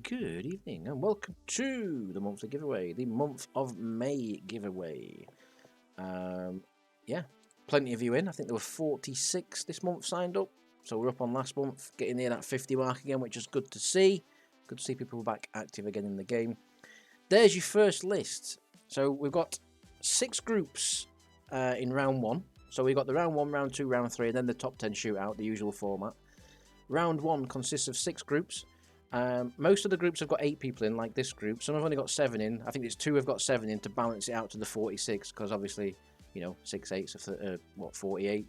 Good evening and welcome to the monthly giveaway, the month of May giveaway. Um, yeah, plenty of you in. I think there were 46 this month signed up, so we're up on last month, getting near that 50 mark again, which is good to see. Good to see people back active again in the game. There's your first list. So we've got 6 groups in round 1. So we've got the round 1, round 2, round 3, and then the top 10 shootout, the usual format. Round 1 consists of 6 groups. Most of the groups have got 8 people in, like this group. Some have only got 7 in. I think it's 2 have got 7 in to balance it out to the 46, because obviously, 6 eights of 48.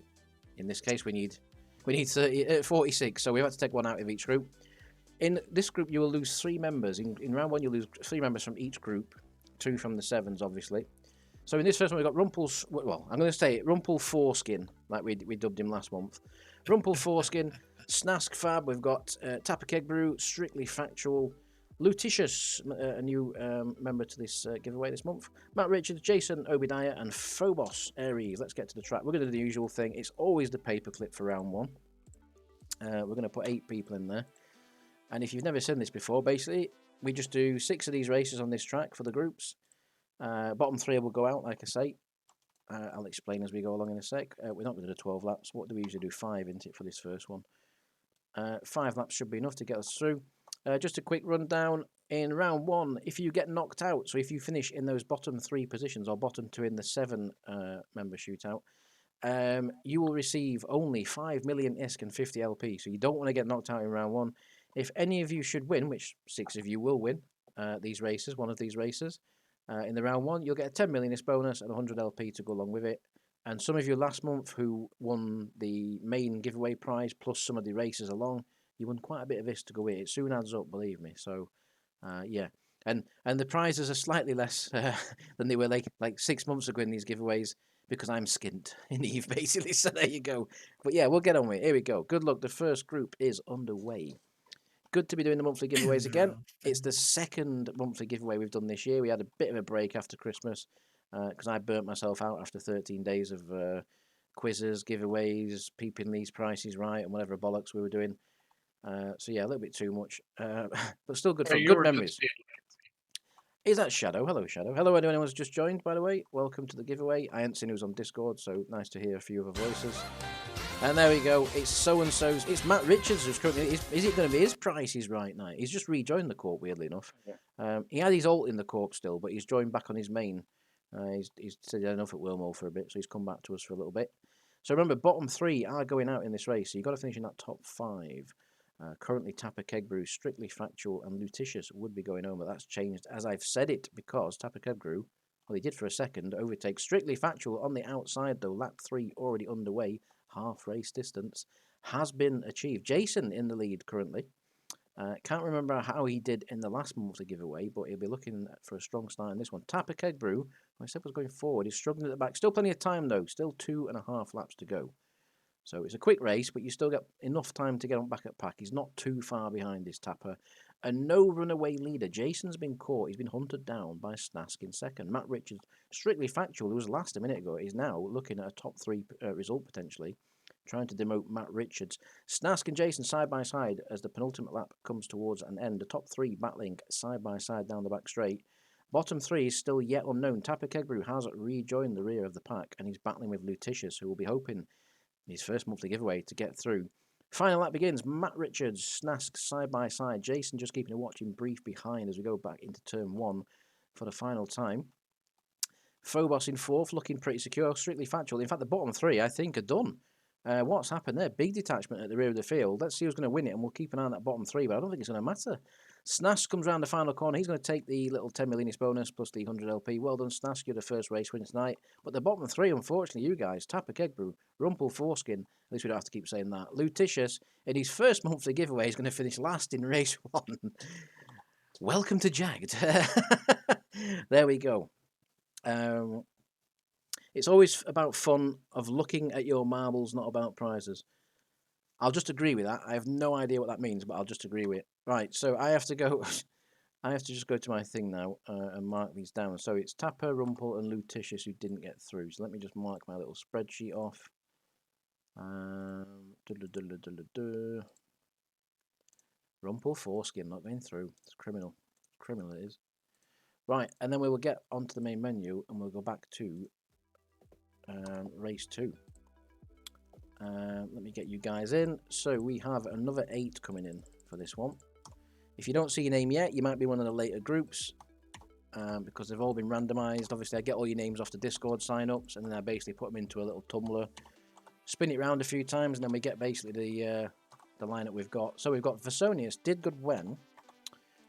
In this case, we need 46. So we have to take one out of each group. In this group, you will lose 3 members. In round 1, you lose 3 members from each group, 2 from the 7s, obviously. So in this first one, we've got Rumpel's. Well, I'm going to say it, Rumpel Foreskin, like we dubbed him last month. Rumpel Foreskin. Snask Fab, we've got Tapper Keg Brew, Strictly Factual, Lutitious, a new member to this giveaway this month, Matt Richards, Jason Obadiah, and Phobos Aries. Let's get to the track. We're going to do the usual thing. It's always the paperclip for round 1. We're going to put 8 people in there. And if you've never seen this before, basically, we just do 6 of these races on this track for the groups. Bottom 3 will go out, like I say. I'll explain as we go along in a sec. We're not going to do 12 laps. What do we usually do? 5, isn't it, for this first one? 5 laps should be enough to get us through. Just a quick rundown. In round 1, if you get knocked out, so if you finish in those bottom 3 positions or bottom 2 in the 7 member shootout, you will receive only 5 million ISK and 50 LP. So you don't want to get knocked out in round 1. If any of you should win, which 6 of you will win these races, one of these races, in the round 1, you'll get a 10 million ISK bonus and 100 LP to go along with it. And some of you last month who won the main giveaway prize plus some of the races along, you won quite a bit of this to go with. It soon adds up, believe me. So, yeah. And the prizes are slightly less than they were like 6 months ago in these giveaways because I'm skint in Eve, basically. So there you go. But yeah, we'll get on with it. Here we go. Good luck. The first group is underway. Good to be doing the monthly giveaways again. It's the second monthly giveaway we've done this year. We had a bit of a break after Christmas because I burnt myself out after 13 days of quizzes, giveaways, peeping these prices right, and whatever bollocks we were doing. So yeah, a little bit too much, but still good fun. Good memories. Is that Shadow? Hello, Shadow. Hello, anyone who's just joined, by the way. Welcome to the giveaway. I hadn't seen who's on Discord, so nice to hear a few other voices. And there we go. It's so-and-so's. It's Matt Richards who's currently... Is it going to be his prices right now? He's just rejoined the corp, weirdly enough. Yeah. He had his alt in the corp still, but he's joined back on his main. He's said he had enough at Wormhole for a bit, so he's come back to us for a little bit. So remember, bottom 3 are going out in this race, so you've got to finish in that top 5. Currently, Tapper Keg Brew, Strictly Factual, and Lutitious would be going home, but that's changed as I've said it because Tapper Keg Brew, well, he did for a second, overtakes Strictly Factual on the outside, though. Lap 3 already underway. Half race distance has been achieved. Jason in the lead currently. Can't remember how he did in the last monthly giveaway, but he'll be looking for a strong start in this one. Tapper Keg Brew, I said was going forward. He's struggling at the back. Still plenty of time though. Still 2.5 laps to go. So it's a quick race, but you still get enough time to get on back at pack. He's not too far behind this Tapper. And no runaway leader. Jason's been caught. He's been hunted down by Snask in second. Matt Richards, Strictly Factual, who was last a minute ago, is now looking at a top 3 result potentially, trying to demote Matt Richards. Snask and Jason side by side as the penultimate lap comes towards an end. The top 3 battling side by side down the back straight. Bottom 3 is still yet unknown. Tapper Keg Brew has rejoined the rear of the pack and he's battling with Lutitious, who will be hoping his first monthly giveaway to get through. Final lap begins. Matt Richards, Snask side by side. Jason just keeping a watching brief behind as we go back into turn 1 for the final time. Phobos in 4th, looking pretty secure. Strictly Factual. In fact, the bottom 3, I think, are done. What's happened there? Big detachment at the rear of the field. Let's see who's going to win it, and we'll keep an eye on that bottom 3, but I don't think it's going to matter. Snask comes around the final corner. He's going to take the little 10 million bonus plus the 100 LP. Well done, Snask. You're the first race winner tonight. But the bottom 3, unfortunately, you guys, Tapper Keg Brew, Rumpel Foreskin, at least we don't have to keep saying that. Lutitious, in his first monthly giveaway, is going to finish last in race 1. Welcome to Jagged. There we go. It's always about fun of looking at your marbles, not about prizes. I'll just agree with that. I have no idea what that means, but I'll just agree with it. Right, so I have to go... I have to just go to my thing now and mark these down. So it's Tapper, Rumpel, and Lutitious who didn't get through. So let me just mark my little spreadsheet off. Rumple foreskin not going through. It's criminal. Criminal it is. Right, and then we will get onto the main menu and we'll go back to race 2. Let me get you guys in. So we have another 8 coming in for this one. If you don't see your name yet, you might be one of the later groups because they've all been randomized. Obviously, I get all your names off the Discord sign-ups, and then I basically put them into a little tumbler, spin it around a few times, and then we get basically the lineup we've got. So we've got Versonius, Did Good When.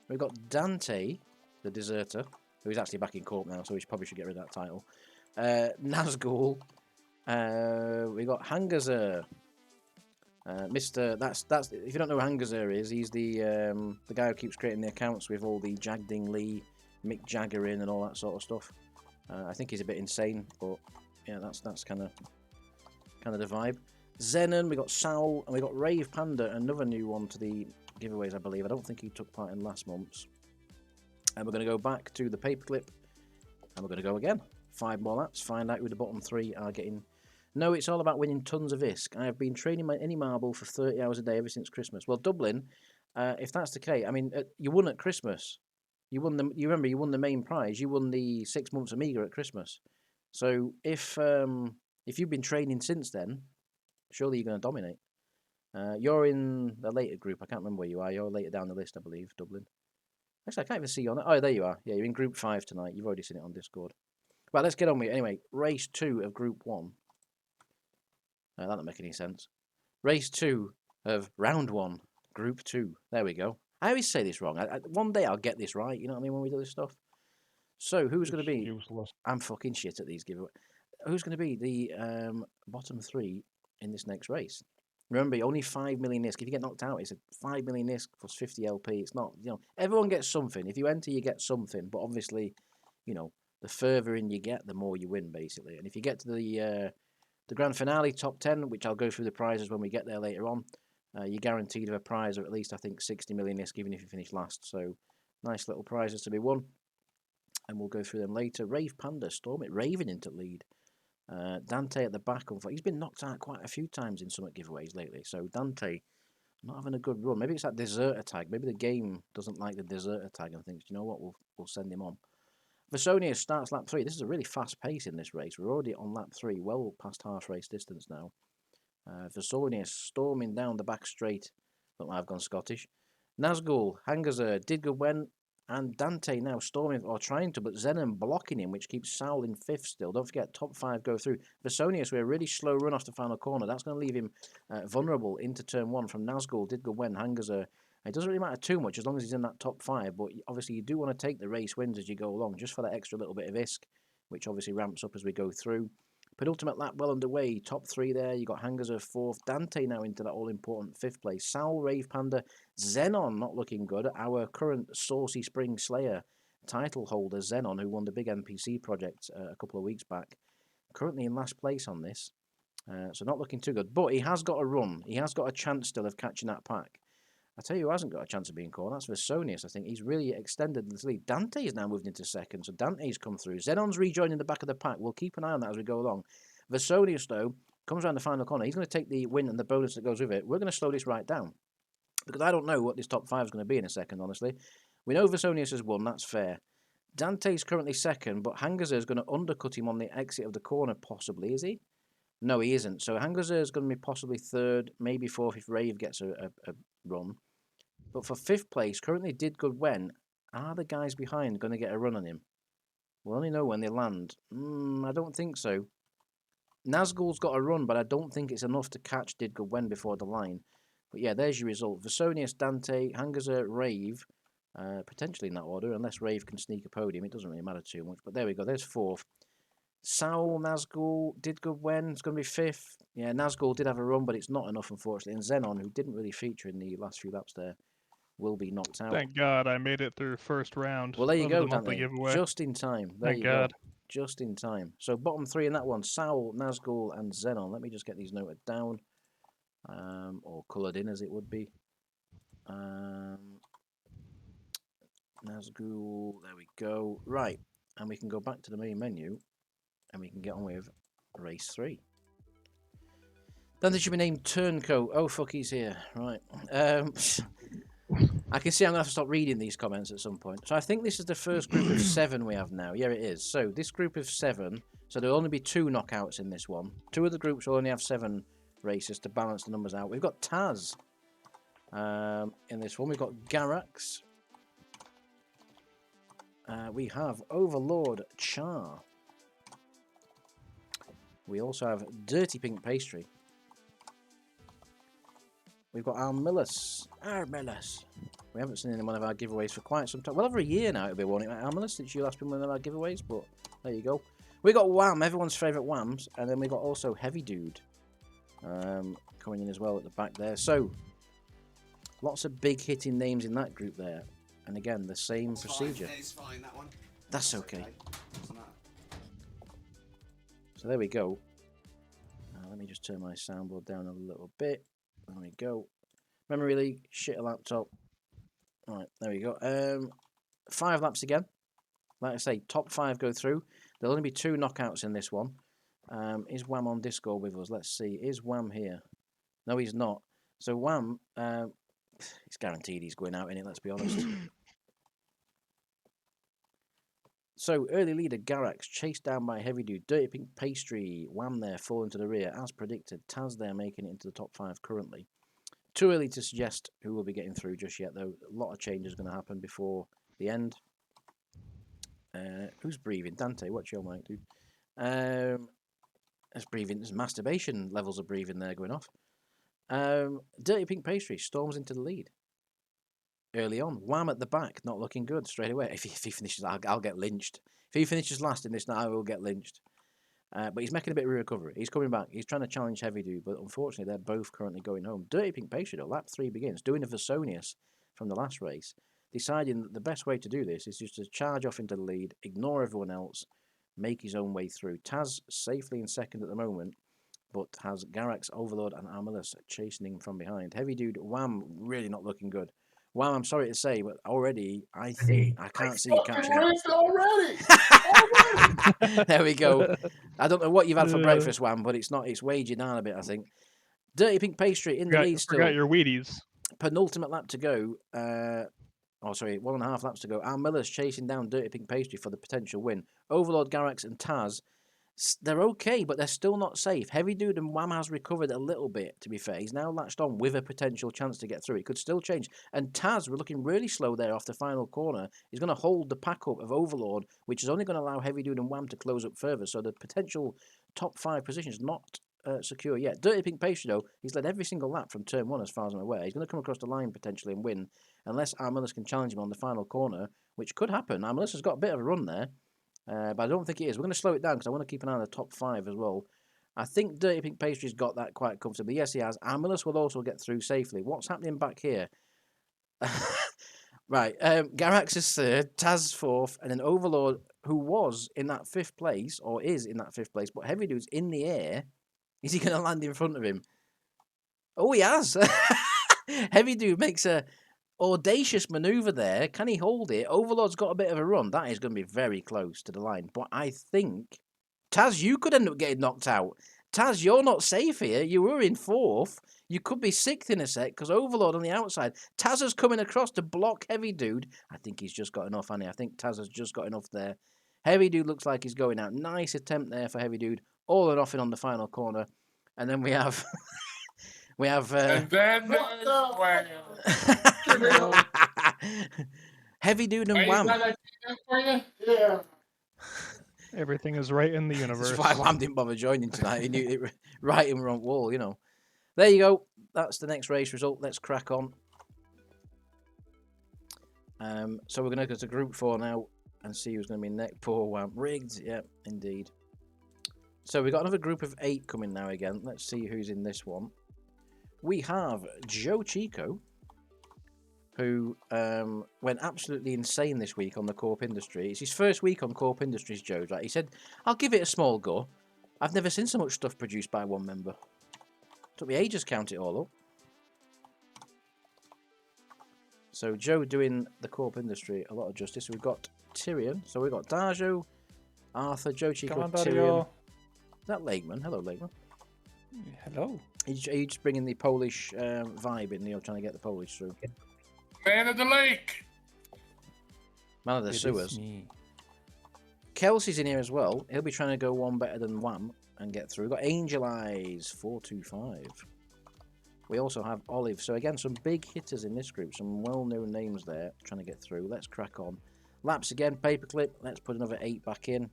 We've got Dante, the Deserter, who is actually back in court now, so we probably should get rid of that title. Nazgul. We got Hangazer. Mr. That's if you don't know who Hangazer is, he's the guy who keeps creating the accounts with all the Jagding Lee, Mick Jagger in and all that sort of stuff. I think he's a bit insane, but yeah, that's kind of the vibe. Zenon, we got Saul, and we got Rave Panda, another new one to the giveaways, I believe. I don't think he took part in last month's. And we're going to go back to the paperclip, and we're going to go again. 5 more laps, find out who the bottom 3 are getting. No, it's all about winning tons of ISK. I have been training my any marble for 30 hours a day ever since Christmas. Well, Dublin, if that's the case, I mean, you won at Christmas. You won the. You remember you won the main prize. You won the 6 months Amiga at Christmas. So if you've been training since then, surely you're going to dominate. You're in the later group. I can't remember where you are. You're later down the list, I believe, Dublin. Actually, I can't even see you on it. Oh, there you are. Yeah, you're in Group 5 tonight. You've already seen it on Discord. Right, let's get on with it. Anyway, race 2 of Group 1. That don't make any sense. Race 2 of Round 1, Group 2. There we go. I always say this wrong. One day I'll get this right, you know what I mean, when we do this stuff. So, who's going to be... Useless. I'm fucking shit at these giveaways. Who's going to be the bottom 3 in this next race? Remember, only 5 million ISK. If you get knocked out, it's a 5 million ISK plus 50 LP. It's not, everyone gets something. If you enter, you get something. But obviously, the further in you get, the more you win, basically. And if you get to the grand finale, top 10, which I'll go through the prizes when we get there later on, you're guaranteed of a prize of at least, I think, 60 million ISK, even if you finish last. So, nice little prizes to be won. And we'll go through them later. Rave Panda, Stormit, Raven into lead. Dante at the back. He's been knocked out quite a few times in Summit giveaways lately. So, Dante not having a good run. Maybe it's that Deserter tag. Maybe the game doesn't like the Deserter tag and thinks, you know what, we'll send him on. Versonius starts lap 3. This is a really fast pace in this race. We're already on lap 3, well past half race distance now. Versonius storming down the back straight. Look, I've gone Scottish. Nazgul, Hangazer, Did Good When, and Dante now storming, or trying to, but Zenon blocking him, which keeps Saul in 5th still. Don't forget, top 5 go through. Versonius with a really slow run off the final corner. That's going to leave him vulnerable into turn 1 from Nazgul, Did Good When, Hangazer. It doesn't really matter too much as long as he's in that top 5, but obviously you do want to take the race wins as you go along, just for that extra little bit of ISK, which obviously ramps up as we go through. Penultimate lap well underway, top 3 there. You got Hangazer 4th, Dante now into that all-important 5th place. Saul, Rave Panda, Zenon not looking good. Our current Saucy Spring Slayer title holder, Zenon, who won the big NPC project a couple of weeks back, currently in last place on this. So not looking too good, but he has got a run. He has got a chance still of catching that pack. I tell you who hasn't got a chance of being caught, that's Versonius. I think he's really extended this lead. Dante is now moved into 2nd, so Dante's come through. Zenon's rejoining the back of the pack. We'll keep an eye on that as we go along. Versonius, though, comes around the final corner. He's going to take the win and the bonus that goes with it. We're going to slow this right down, because I don't know what this top 5 is going to be in a second, honestly. We know Versonius has won, that's fair. Dante's currently 2nd, but Hangazer is going to undercut him on the exit of the corner, possibly, is he? No, he isn't. So Hangazer is going to be possibly 3rd, maybe 4th if Rave gets a run. But for 5th place, currently Did Good When, are the guys behind going to get a run on him? We'll only know when they land. I don't think so. Nazgul's got a run, but I don't think it's enough to catch Did Good When before the line. But yeah, there's your result. Versonius, Dante, Hangazer, Rave, potentially in that order, unless Rave can sneak a podium. It doesn't really matter too much. But there we go, there's 4th. Saul, Nazgul, Did Good When, it's going to be 5th. Yeah, Nazgul did have a run, but it's not enough, unfortunately. And Zenon, who didn't really feature in the last few laps there, will be knocked out. Thank God I made it through first round. Well, there you go, the monthly Dante. giveaway. Just in time. There Thank you God. go. Just in time. So bottom 3 in that one, Saul, Nazgul, and Zenon. Let me just get these noted down, or coloured in as it would be. Nazgul, there we go. Right, and we can go back to the main menu, and we can get on with race 3. Then there should be named Turncoat. Oh fuck, he's here. Right. I can see I'm going to have to stop reading these comments at some point. So I think this is the first group of 7 we have now. Yeah, it is. So this group of 7, so there'll only be 2 knockouts in this one. 2 of the groups will only have 7 races to balance the numbers out. We've got Taz in this one. We've got Garax. We have Overlord Char. We also have Dirty Pink Pastry. We've got Armillus. Armillus. We haven't seen in one of our giveaways for quite some time. Well, over a year now it'll be one. Armillus, since you last been one of our giveaways, but there you go. We got Wham, everyone's favourite Whams, and then we got also Heavy Dude coming in as well at the back there. So, lots of big hitting names in that group there. And again, the same procedure. It's fine, that one. That's okay. So there we go. Let me just turn my soundboard down a little bit. There we go. Memory leak, shit a laptop. Alright, there we go. 5 laps again. Like I say, top 5 go through. There'll only be 2 knockouts in this one. Is Wham on Discord with us? Let's see. Is Wham here? No, he's not. So Wham, it's guaranteed he's going out in it, let's be honest. So, early leader Garax, chased down by Heavy Dude, Dirty Pink Pastry, Wham there falling to the rear, as predicted. Taz there making it into the top 5 currently. Too early to suggest who will be getting through just yet, though. A lot of changes are going to happen before the end. Who's breathing? Dante, what's your mic, dude? There's breathing. There's masturbation levels of breathing there going off. Dirty Pink Pastry storms into the lead. Early on, Wham at the back, not looking good straight away. If he finishes, I'll get lynched. If he finishes last in this now, I will get lynched. But he's making a bit of a recovery. He's coming back. He's trying to challenge Heavy Dude, but unfortunately, they're both currently going home. Dirty Pink Pastry, though, lap 3 begins, doing a Versonius from the last race, deciding that the best way to do this is just to charge off into the lead, ignore everyone else, make his own way through. Taz safely in second at the moment, but has Garax, Overlord, and Armillus chasing him from behind. Heavy Dude, Wham, really not looking good. Well, I'm sorry to say, but already I think I can't see you catching it. Already. There we go. I don't know what you've had for breakfast, Wham, but it's not. It's waging down a bit, I think. Dirty Pink Pastry in the lead still. Forgot your Wheaties. Penultimate lap to go. 1.5 laps to go. Armillus chasing down Dirty Pink Pastry for the potential win. Overlord, Garax, and Taz. They're okay, but they're still not safe. Heavy Dude and Wham has recovered a little bit, to be fair. He's now latched on with a potential chance to get through. It could still change. And Taz, we're looking really slow there off the final corner. He's going to hold the pack up of Overlord, which is only going to allow Heavy Dude and Wham to close up further. So the potential top 5 position is not secure yet. Dirty Pink Pastry, though, he's led every single lap from turn 1, as far as I'm aware. He's going to come across the line potentially and win, unless Armillus can challenge him on the final corner, which could happen. Armillus has got a bit of a run there. But I don't think it is. We're going to slow it down because I want to keep an eye on the top 5 as well. I think Dirty Pink Pastry's got that quite comfortably. Yes, he has. Armillus will also get through safely. What's happening back here? Right. Garax is 3rd, Taz 4th, and then Overlord, who was in that 5th place, or is in that 5th place, but Heavy Dude's in the air. Is he going to land in front of him? Oh, he has. Heavy Dude makes a audacious maneuver there. Can he hold it? Overlord's got a bit of a run. That is going to be very close to the line. But I think, Taz, you could end up getting knocked out. Taz, you're not safe here. You were in 4th. You could be 6th in a sec because Overlord on the outside. Taz is coming across to block Heavy Dude. I think he's just got enough, Annie. I think Taz has just got enough there. Heavy Dude looks like he's going out. Nice attempt there for Heavy Dude. All and off in on the final corner. And then we have... And then Heavy Dude and Wham. Yeah. Everything is right in the universe. That's why Wham didn't bother joining tonight. He knew it right in wrong wall, you know. There you go. That's the next race result. Let's crack on. So we're going to go to Group 4 now and see who's going to be next. Poor Wham. Rigged. Yeah, indeed. So we've got another group of 8 coming now again. Let's see who's in this one. We have Joe Chico, who went absolutely insane this week on the Corp Industry. It's his first week on Corp Industries, Joe. Right? He said, I'll give it a small go. I've never seen so much stuff produced by one member. Took me ages to count it all up. So Joe doing the Corp Industry a lot of justice. We've got Tyrion. So we've got Darjo, Arthur, Joe Chico, on, Tyrion. Is that Lakeman? Hello, Lakeman. Hello. Are you just bringing the Polish vibe in? You're trying to get the Polish through. Man of the lake. Man of the sewers. Kelsey's in here as well. He'll be trying to go one better than Wham and get through. Got Angel Eyes, 425. We also have Olive. So again, some big hitters in this group. Some well-known names there trying to get through. Let's crack on. Laps again, paperclip. Let's put another 8 back in.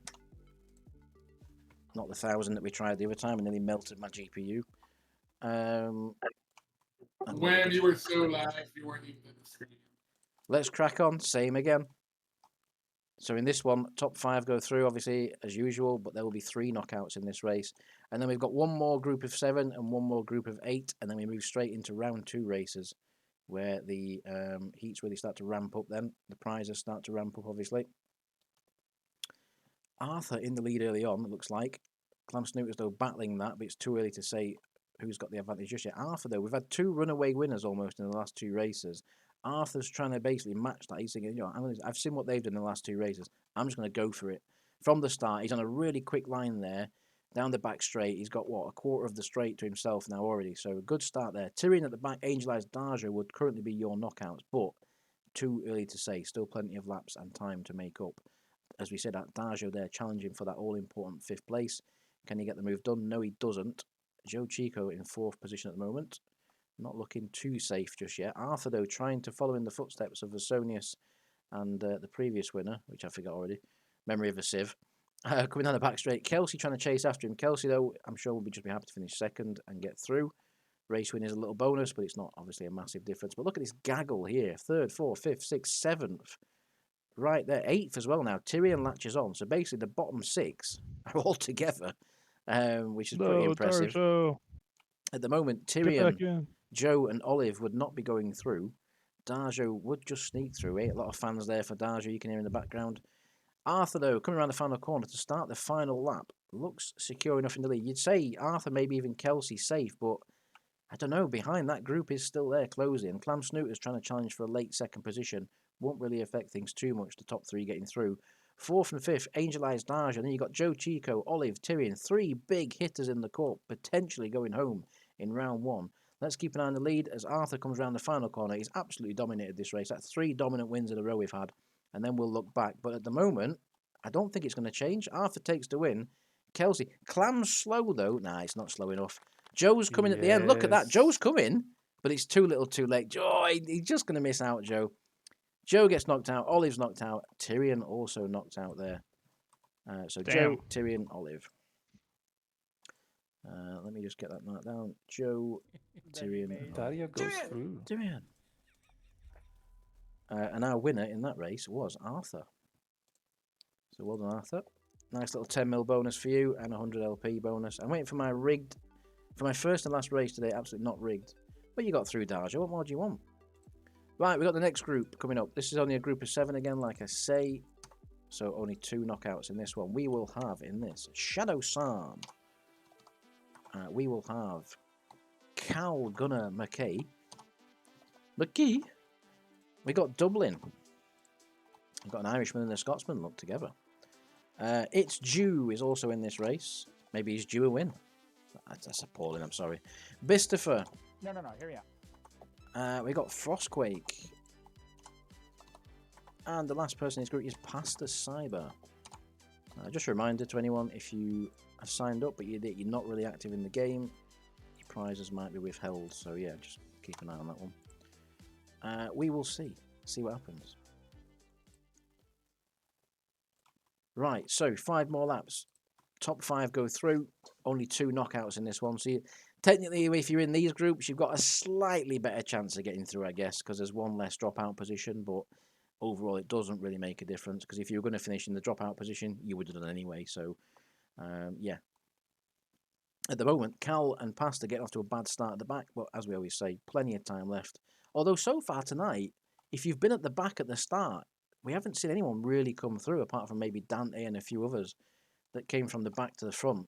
Not the 1,000 that we tried the other time and nearly melted my GPU. When you were so live, you weren't even in the screen. Let's crack on. Same again. So in this one, top 5 go through, obviously, as usual, but there will be 3 knockouts in this race. And then we've got one more group of 7 and one more group of 8, and then we move straight into round 2 races, where the heats really start to ramp up then. The prizes start to ramp up, obviously. Arthur in the lead early on, it looks like. Clam Snooters, though, battling that, but it's too early to say who's got the advantage just yet. Arthur, though, we've had 2 runaway winners almost in the last 2 races. Arthur's trying to basically match that. He's thinking, you know, I've seen what they've done in the last 2 races. I'm just going to go for it. From the start, he's on a really quick line there. Down the back straight, he's got, what, a quarter of the straight to himself now already. So a good start there. Tyrion at the back, Angel Eyes Darjo would currently be your knockouts, but too early to say. Still plenty of laps and time to make up. As we said, Darjo there challenging for that all-important 5th place. Can he get the move done? No, he doesn't. Joe Chico in 4th position at the moment. Not looking too safe just yet. Arthur, though, trying to follow in the footsteps of Vasonius and the previous winner, which I forgot already. Memory of a sieve. Coming down the back straight. Kelsey trying to chase after him. Kelsey, though, I'm sure will just be happy to finish 2nd and get through. Race win is a little bonus, but it's not obviously a massive difference. But look at this gaggle here. 3rd, 4th, 5th, 6th, 7th. Right there. 8th as well now. Tyrion latches on. So basically the bottom 6 are all together, which is pretty impressive. Darjo. At the moment, Tyrion, Joe and Olive would not be going through. Darjo would just sneak through. A lot of fans there for Darjo, you can hear in the background. Arthur, though, coming around the final corner to start the final lap, looks secure enough in the lead. You'd say Arthur, maybe even Kelsey safe, but I don't know. Behind that group is still there closing. Clam Snooters trying to challenge for a late 2nd position. Won't really affect things too much, the top 3 getting through. 4th and 5th, Angel Eyes Darjo. And then you've got Joe Chico, Olive, Tyrion. 3 big hitters in the court, potentially going home in round 1. Let's keep an eye on the lead as Arthur comes around the final corner. He's absolutely dominated this race. That's 3 dominant wins in a row we've had. And then we'll look back. But at the moment, I don't think it's going to change. Arthur takes the win. Kelsey. Clam's slow, though. Nah, it's not slow enough. Joe's coming at the end. Look at that. Joe's coming, but it's too little too late. Joe, he's just going to miss out, Joe. Joe gets knocked out. Olive's knocked out. Tyrion also knocked out there. So damn. Joe, Tyrion, Olive. Let me just get that marked down. Joe, Tyrion. Daria goes through. Tyrion. And our winner in that race was Arthur. So well done, Arthur. Nice little 10 mil bonus for you and 100 LP bonus. I'm waiting for my rigged, for my first and last race today. Absolutely not rigged. But you got through, Darjo. What more do you want? Right, we've got the next group coming up. This is only a group of 7 again, like I say. So only 2 knockouts in this one. We will have in this Shadow Sam. We will have Cal Gunner McKay. McKee? We got Dublin. We've got an Irishman and a Scotsman look together. It's Jew is also in this race. Maybe he's due a win. That's appalling, I'm sorry. Bistifer. No, here we are. We got Frostquake. And the last person in this group is Pastor Cyber. Just a reminder to anyone, if you have signed up but you're not really active in the game, your prizes might be withheld. So yeah, just keep an eye on that one. We will see what happens. Right, so 5 more laps. Top 5 go through. Only 2 knockouts in this one. So technically, if you're in these groups, you've got a slightly better chance of getting through, I guess, because there's 1 less dropout position. But overall, it doesn't really make a difference, because if you were going to finish in the dropout position, you would have done anyway. So, yeah. At the moment, Cal and Pastor get off to a bad start at the back, but as we always say, plenty of time left. Although so far tonight, if you've been at the back at the start, we haven't seen anyone really come through, apart from maybe Dante and a few others that came from the back to the front.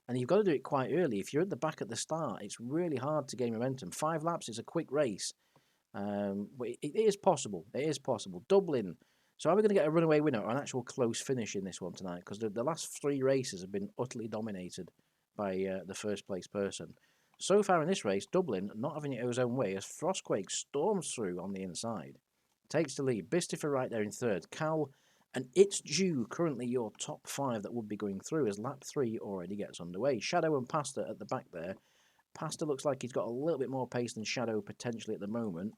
And you've got to do it quite early. If you're at the back at the start, it's really hard to gain momentum. 5 laps is a quick race. But it is possible. It is possible. Dublin. So are we going to get a runaway winner or an actual close finish in this one tonight? Because the last 3 races have been utterly dominated by the first place person. So far in this race, Dublin not having it his own way as Frostquake storms through on the inside. takes the lead. Bistifer right there in third. Cal and It's Due, currently your top 5 that would be going through as lap 3 already gets underway. Shadow and Pasta at the back there. Pasta looks like he's got a little bit more pace than Shadow potentially at the moment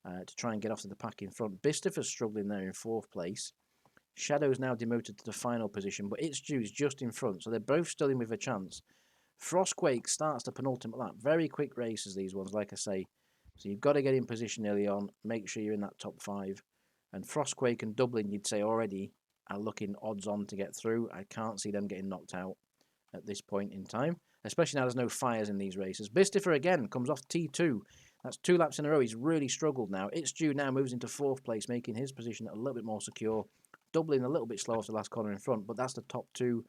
to try and get off to the pack in front. Bistifer's struggling there in 4th place. Shadow's now demoted to the final position, but It's Due's just in front, so they're both still in with a chance. Frostquake starts the penultimate lap. Very quick races, these ones, like I say. So you've got to get in position early on. Make sure you're in that top 5. And Frostquake and Dublin, you'd say already, are looking odds on to get through. I can't see them getting knocked out at this point in time, especially now there's no fires in these races. Bistifer again comes off T2. That's 2 laps in a row. He's really struggled now. It's Due now moves into 4th place, making his position a little bit more secure. Dublin a little bit slower to the last corner in front, but that's the top 2.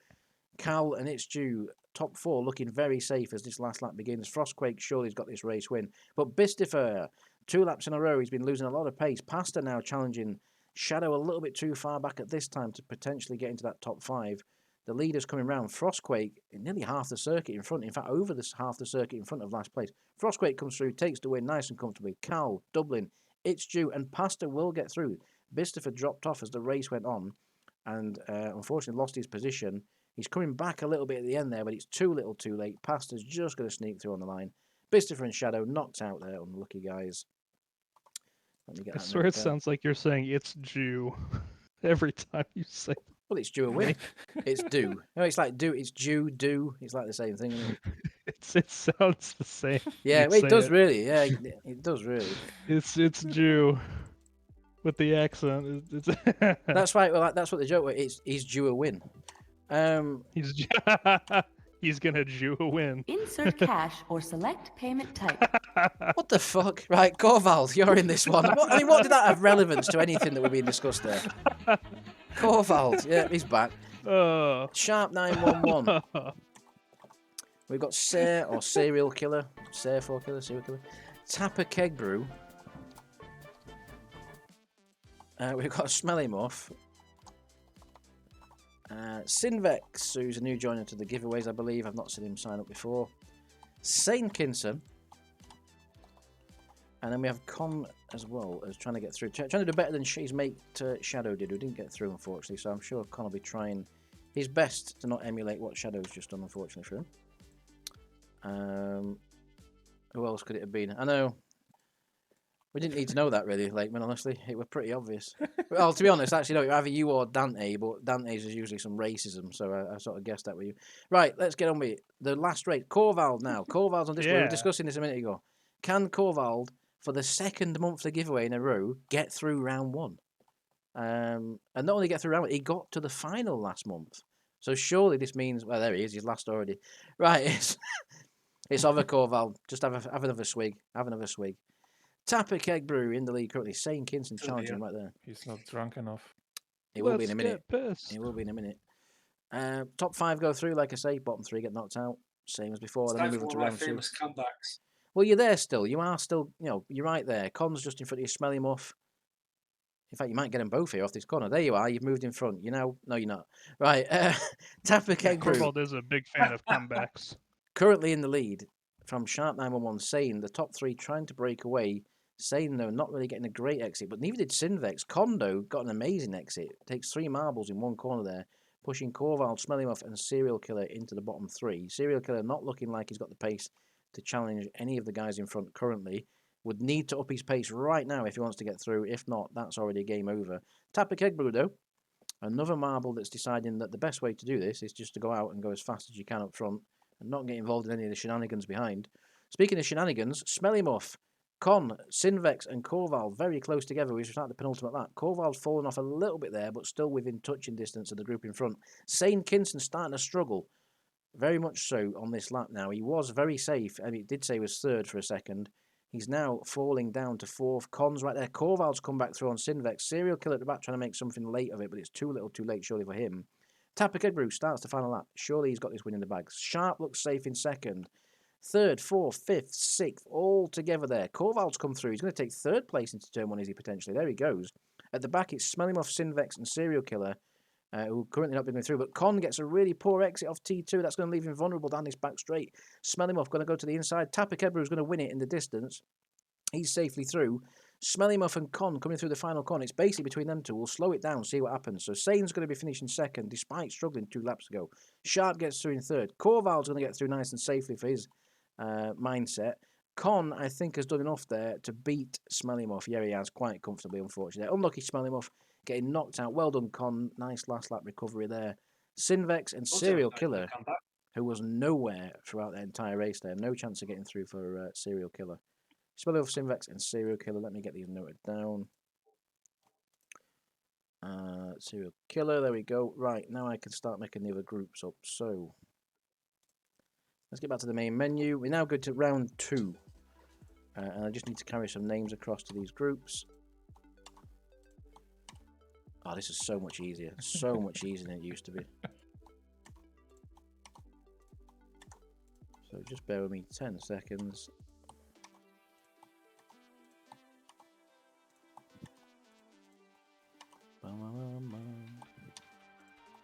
Cal and It's Due, top 4, looking very safe as this last lap begins. Frostquake surely's got this race win. But Bistifer, 2 laps in a row, he's been losing a lot of pace. Pasta now challenging Shadow a little bit too far back at this time to potentially get into that top 5. The leader's coming round. Frostquake, nearly half the circuit in front. In fact, over this half the circuit in front of last place. Frostquake comes through, takes the win nice and comfortably. Cal, Dublin, It's Due, and Pasta will get through. Bistifer dropped off as the race went on and unfortunately lost his position. He's coming back a little bit at the end there, but it's too little too late. Pasta's just going to sneak through on the line. Bistifer and Shadow knocked out there, unlucky guys. Let me get I that swear note it down. sounds like you're saying It's Due every time you say. Well, it's due a win. It's due. No, it's like do. It's due, do. It's like the same thing, isn't it? It sounds the same. Yeah, You well, it say does really. Yeah, it does really. It's Due with the accent. That's right. Well, that's what the joke was. He's due a win. He's he's gonna Jew a win. Insert cash or select payment type. What the fuck? Right, Corval, you're in this one. What did that have relevance to anything that were being discussed there? Corval, yeah, he's back. Sharp 911. We've got Ser or Serial Killer. Ser 4 Killer, Serial Killer. Tapper Keg Brew. We've got Smelly Muff. Sinvex, who's a new joiner to the giveaways, I believe. I've not seen him sign up before. Sane Kinson. And then we have Con as well, as trying to get through. Trying to do better than his mate Shadow did, who didn't get through, unfortunately. So I'm sure Con will be trying his best to not emulate what Shadow's just done, unfortunately, for him. Who else could it have been? I know. We didn't need to know that, really, Lakeman, honestly. It was pretty obvious. Well, to be honest, actually, no, either you or Dante, but Dante's is usually some racism, so I sort of guessed that with you. Right, let's get on with it. The last race. Corval now. Corval's on display. We were discussing this a minute ago. Can Corval, for the 2nd monthly giveaway in a row, get through round 1? And not only get through round 1, he got to the final last month. So surely this means... Well, there he is. He's last already. Right, it's over, Corval. Just have another swig. Have another swig. Tapper Keg Brew in the lead currently. Sane Kinson challenging right there. He's not drunk enough. It will be in a minute. It will be in a minute. Top 5 go through, like I say. Bottom 3 get knocked out. Same as before. It's Then time we move for on to one of my round 2. famous comebacks. Well, you're there still. You are still, you're right there. Con's just in front of you, Smelly Muff. In fact, you might get them both here off this corner. There you are. You've moved in front. No, you're not. Right. Tapper Keg Brew. Corval is a big fan of comebacks. Currently in the lead from Sharp 911, Sane. The top 3 trying to break away. Sane, though, not really getting a great exit, but neither did Sinvex. Kondo got an amazing exit. Takes 3 marbles in one corner there, pushing Corval, Smelly Muff, and Serial Killer into the bottom 3. Serial Killer not looking like he's got the pace to challenge any of the guys in front currently. Would need to up his pace right now if he wants to get through. If not, that's already a game over. Tapper Keg Brew, though. Another marble that's deciding that the best way to do this is just to go out and go as fast as you can up front and not get involved in any of the shenanigans behind. Speaking of shenanigans, Smelly Muff, Con, Sinvex, and Corval very close together. We start the penultimate lap. Corval's fallen off a little bit there, but still within touching distance of the group in front. Sane Kinson starting to struggle, very much so on this lap now. He was very safe, and it did say he was 3rd for a second. He's now falling down to 4th. Con's right there. Corval's come back through on Sinvex. Serial Killer at the back trying to make something late of it, but it's too little too late, surely, for him. Tapper Keg Brew starts the final lap. Surely he's got this win in the bag. Sharp looks safe in 2nd. 3rd, 4th, 5th, 6th, all together there. Corval's come through. He's going to take 3rd place into turn 1, is he potentially? There he goes. At the back, it's Smelly Muff, Sinvex, and Serial Killer, who currently not been going through. But Con gets a really poor exit off T2. That's going to leave him vulnerable down this back straight. Smelly Muff going to go to the inside. Tapper Keg Brew is going to win it in the distance. He's safely through. Smelly Muff and Con coming through the final corner. It's basically between them two. We'll slow it down, see what happens. So Sane's going to be finishing second, despite struggling 2 laps ago. Sharp gets through in third. Corval's going to get through nice and safely for his mindset. Con, I think, has done enough there to beat Smelly Muff. Yeah, he has, quite comfortably, unfortunately. Unlucky Smelly Muff getting knocked out. Well done, Con. Nice last lap recovery there. Sinvex and Serial Killer, who was nowhere throughout the entire race there. No chance of getting through for Serial Killer. Smelly Muff, Sinvex and Serial Killer. Let me get these noted down. Serial Killer, there we go. Right, now I can start making the other groups up. So, let's get back to the main menu. We're now good to round 2. And I just need to carry some names across to these groups. Oh, this is so much easier. So much easier than it used to be. So just bear with me 10 seconds.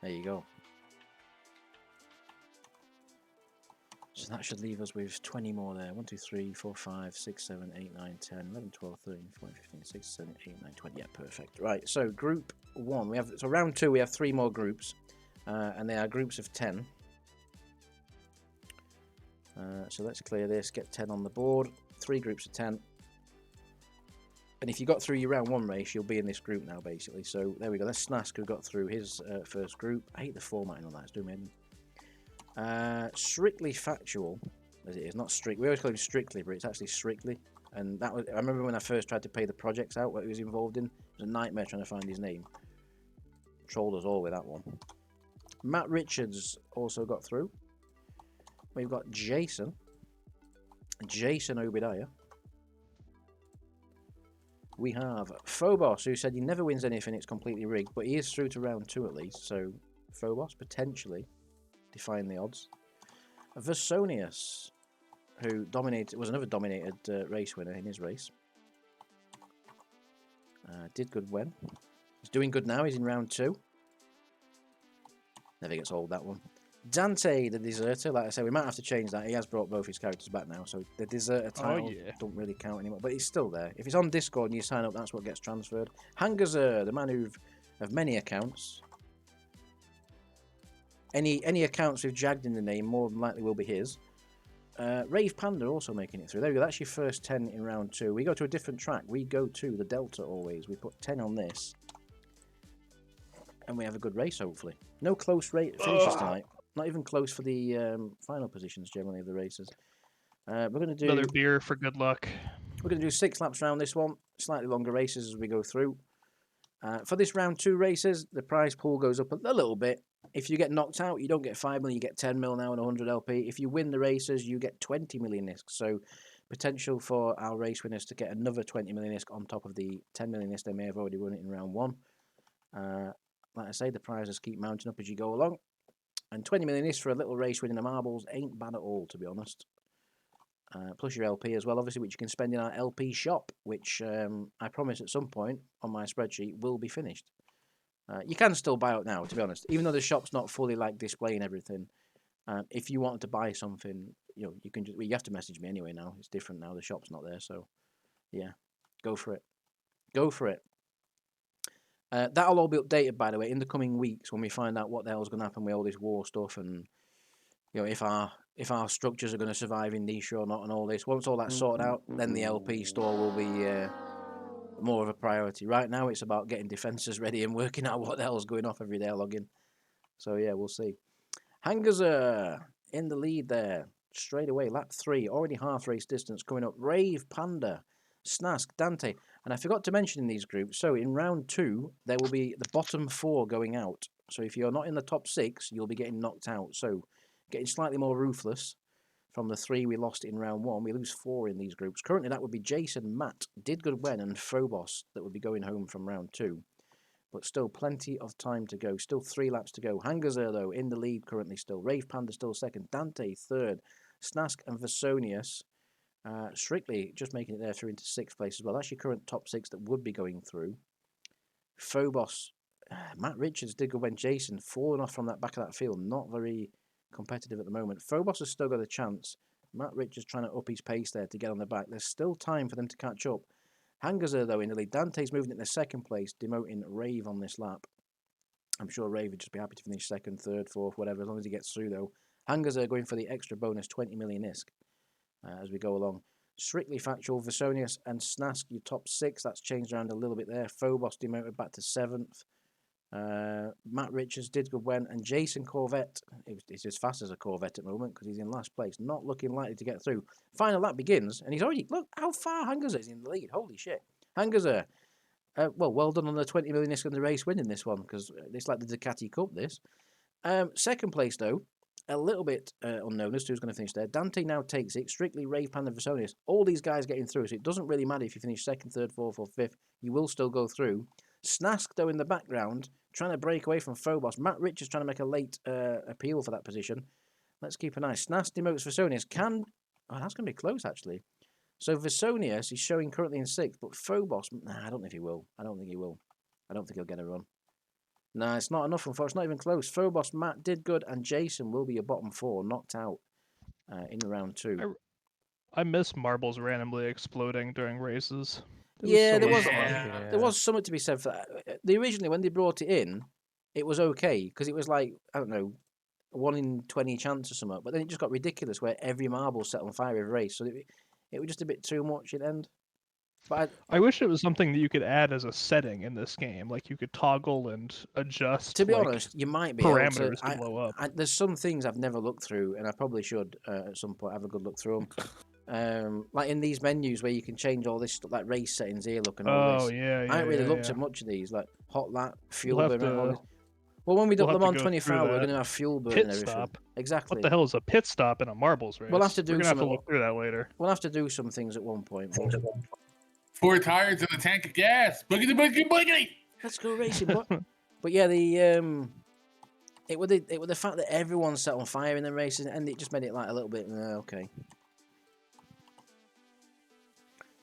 There you go. So that should leave us with 20 more there. 1, 2, 3, 4, 5, 6, 7, 8, 9, 10, 11, 12, 13, 14, 15, 16, 17, 18, 19, 20. Yeah, perfect. Right, so group 1. So round 2, we have 3 more groups. And they are groups of 10. So let's clear this, get 10 on the board. 3 groups of 10. And if you got through your round 1 race, you'll be in this group now, basically. So there we go. That's Snask, who got through his first group. I hate the formatting on that. It's doing me in. Strictly Factual, as it is, not strict. We always call him Strictly, but it's actually Strictly. And that was, I remember when I first tried to pay the projects out, what he was involved in. It was a nightmare trying to find his name. Trolled us all with that one. Matt Richards also got through. We've got Jason Obadiah. We have Phobos, who said he never wins anything, it's completely rigged, but he is through to round 2 at least, so Phobos, potentially, defying the odds. Versonius, who was another dominated race winner in his race. Did good when. He's doing good now, he's in round 2. Never gets old, that one. Dante, the Deserter, like I said, we might have to change that. He has brought both his characters back now, so the Deserter title don't really count anymore. But he's still there. If it's on Discord and you sign up, that's what gets transferred. Hangazer, the man of many accounts. Any accounts with Jagged in the name more than likely will be his. Rave Panda also making it through. There we go. That's your first 10 in round 2. We go to a different track. We go to the Delta always. We put 10 on this. And we have a good race, hopefully. No close finishes tonight. Not even close for the final positions, generally, of the races. We're going to do... Another beer for good luck. We're going to do 6 laps around this one. Slightly longer races as we go through. For this round 2 races, the prize pool goes up a little bit. If you get knocked out, you don't get 5 million, you get 10 mil now and 100 LP. If you win the races, you get 20 million ISK. So potential for our race winners to get another 20 million ISK on top of the 10 million ISK they may have already won it in round 1. Like I say, the prizes keep mounting up as you go along. And 20 million ISK for a little race winning the marbles ain't bad at all, to be honest. Plus your LP as well, obviously, which you can spend in our LP shop, which I promise at some point on my spreadsheet will be finished. You can still buy it now, to be honest, even though the shop's not fully like displaying everything. If you wanted to buy something, you know, you can just, well, you have to message me anyway now. It's different now. The shop's not there, so yeah, go for it. Go for it. That'll all be updated, by the way, in the coming weeks when we find out what the hell's going to happen with all this war stuff and, you know, if our structures are going to survive in niche or not and all this. Once all that's sorted out, then the LP store will be more of a priority. Right now, it's about getting defences ready and working out what the hell's going off every day I log in. So, yeah, we'll see. Hangazer in the lead there. Straight away, lap 3, already half race distance coming up. Rave Panda, Snask, Dante. And I forgot to mention in these groups, so in round 2, there will be the bottom 4 going out. So if you're not in the top 6, you'll be getting knocked out. So getting slightly more ruthless from the 3 we lost in round 1. We lose 4 in these groups. Currently, that would be Jason, Matt, Did Good When, and Phobos that would be going home from round 2. But still plenty of time to go. Still 3 laps to go. Hangazer, though, in the lead currently still. Rave Panda still second. Dante, third. Snask and Versonius. Strictly just making it there through into 6th place as well. That's your current top 6 that would be going through. Phobos, Matt Richards, Did Good When, Jason, falling off from that back of that field. Not very competitive at the moment. Phobos has still got a chance. Matt Richards trying to up his pace there to get on the back. There's still time for them to catch up. Hangazer, though, in the lead. Dante's moving into second place, demoting Rave on this lap. I'm sure Rave would just be happy to finish second, third, fourth, whatever, as long as he gets through, though. Hangazer going for the extra bonus 20 million ISK as we go along. Strictly Factual, Versonius and Snask, your top 6. That's changed around a little bit there. Phobos demoted back to 7th. Matt Richards did good when, and Jason Corvette, he's as fast as a Corvette at the moment because he's in last place, not looking likely to get through. Final lap begins, and he's already, look how far Hangazer is in the lead. Holy shit. Hangazer, well done on the 20 million ISK on the race winning this one, because it's like the Ducati Cup, this. Second place, though, a little bit unknown as to who's going to finish there. Dante now takes it, Strictly, Rave Panda, Versonius. All these guys getting through, so it doesn't really matter if you finish second, third, fourth, or fifth. You will still go through. Snask, though, in the background, trying to break away from Phobos. Matt Richards trying to make a late appeal for that position. Let's keep an eye. Snask demotes Versonius. Oh, that's going to be close, actually. So Versonius is showing currently in 6th, but Phobos, nah, I don't know if he will. I don't think he will. I don't think he'll get a run. Nah, it's not enough, unfortunately. It's not even close. Phobos, Matt did good, and Jason will be your bottom 4, knocked out in round 2. I miss marbles randomly exploding during races. Yeah, there was something to be said for that. Originally, when they brought it in, it was okay, because it was like, I don't know, 1 in 20 chance or something, but then it just got ridiculous where every marble set on fire every race, so it was just a bit too much in the end. But I wish it was something that you could add as a setting in this game, like you could toggle and adjust. To be honest, you might be parameters able to blow up. There's some things I've never looked through, and I probably should at some point have a good look through them. Like in these menus where you can change all this stuff, like race settings here, look and all this. Yeah. I haven't really looked at much of these, like hot lap, fuel burn. Well, when we do them on 24 hour, we're going to have fuel burn and everything. Stop. Exactly. What the hell is a pit stop in a marbles race? We'll have to do We're gonna have to look through that later. We'll have to do some things at one point. 4 tires and a tank of gas. Boogity, boogity, boogity. Let's go racing, but yeah, it was the fact that everyone set on fire in the races, and it just made it like a little bit okay.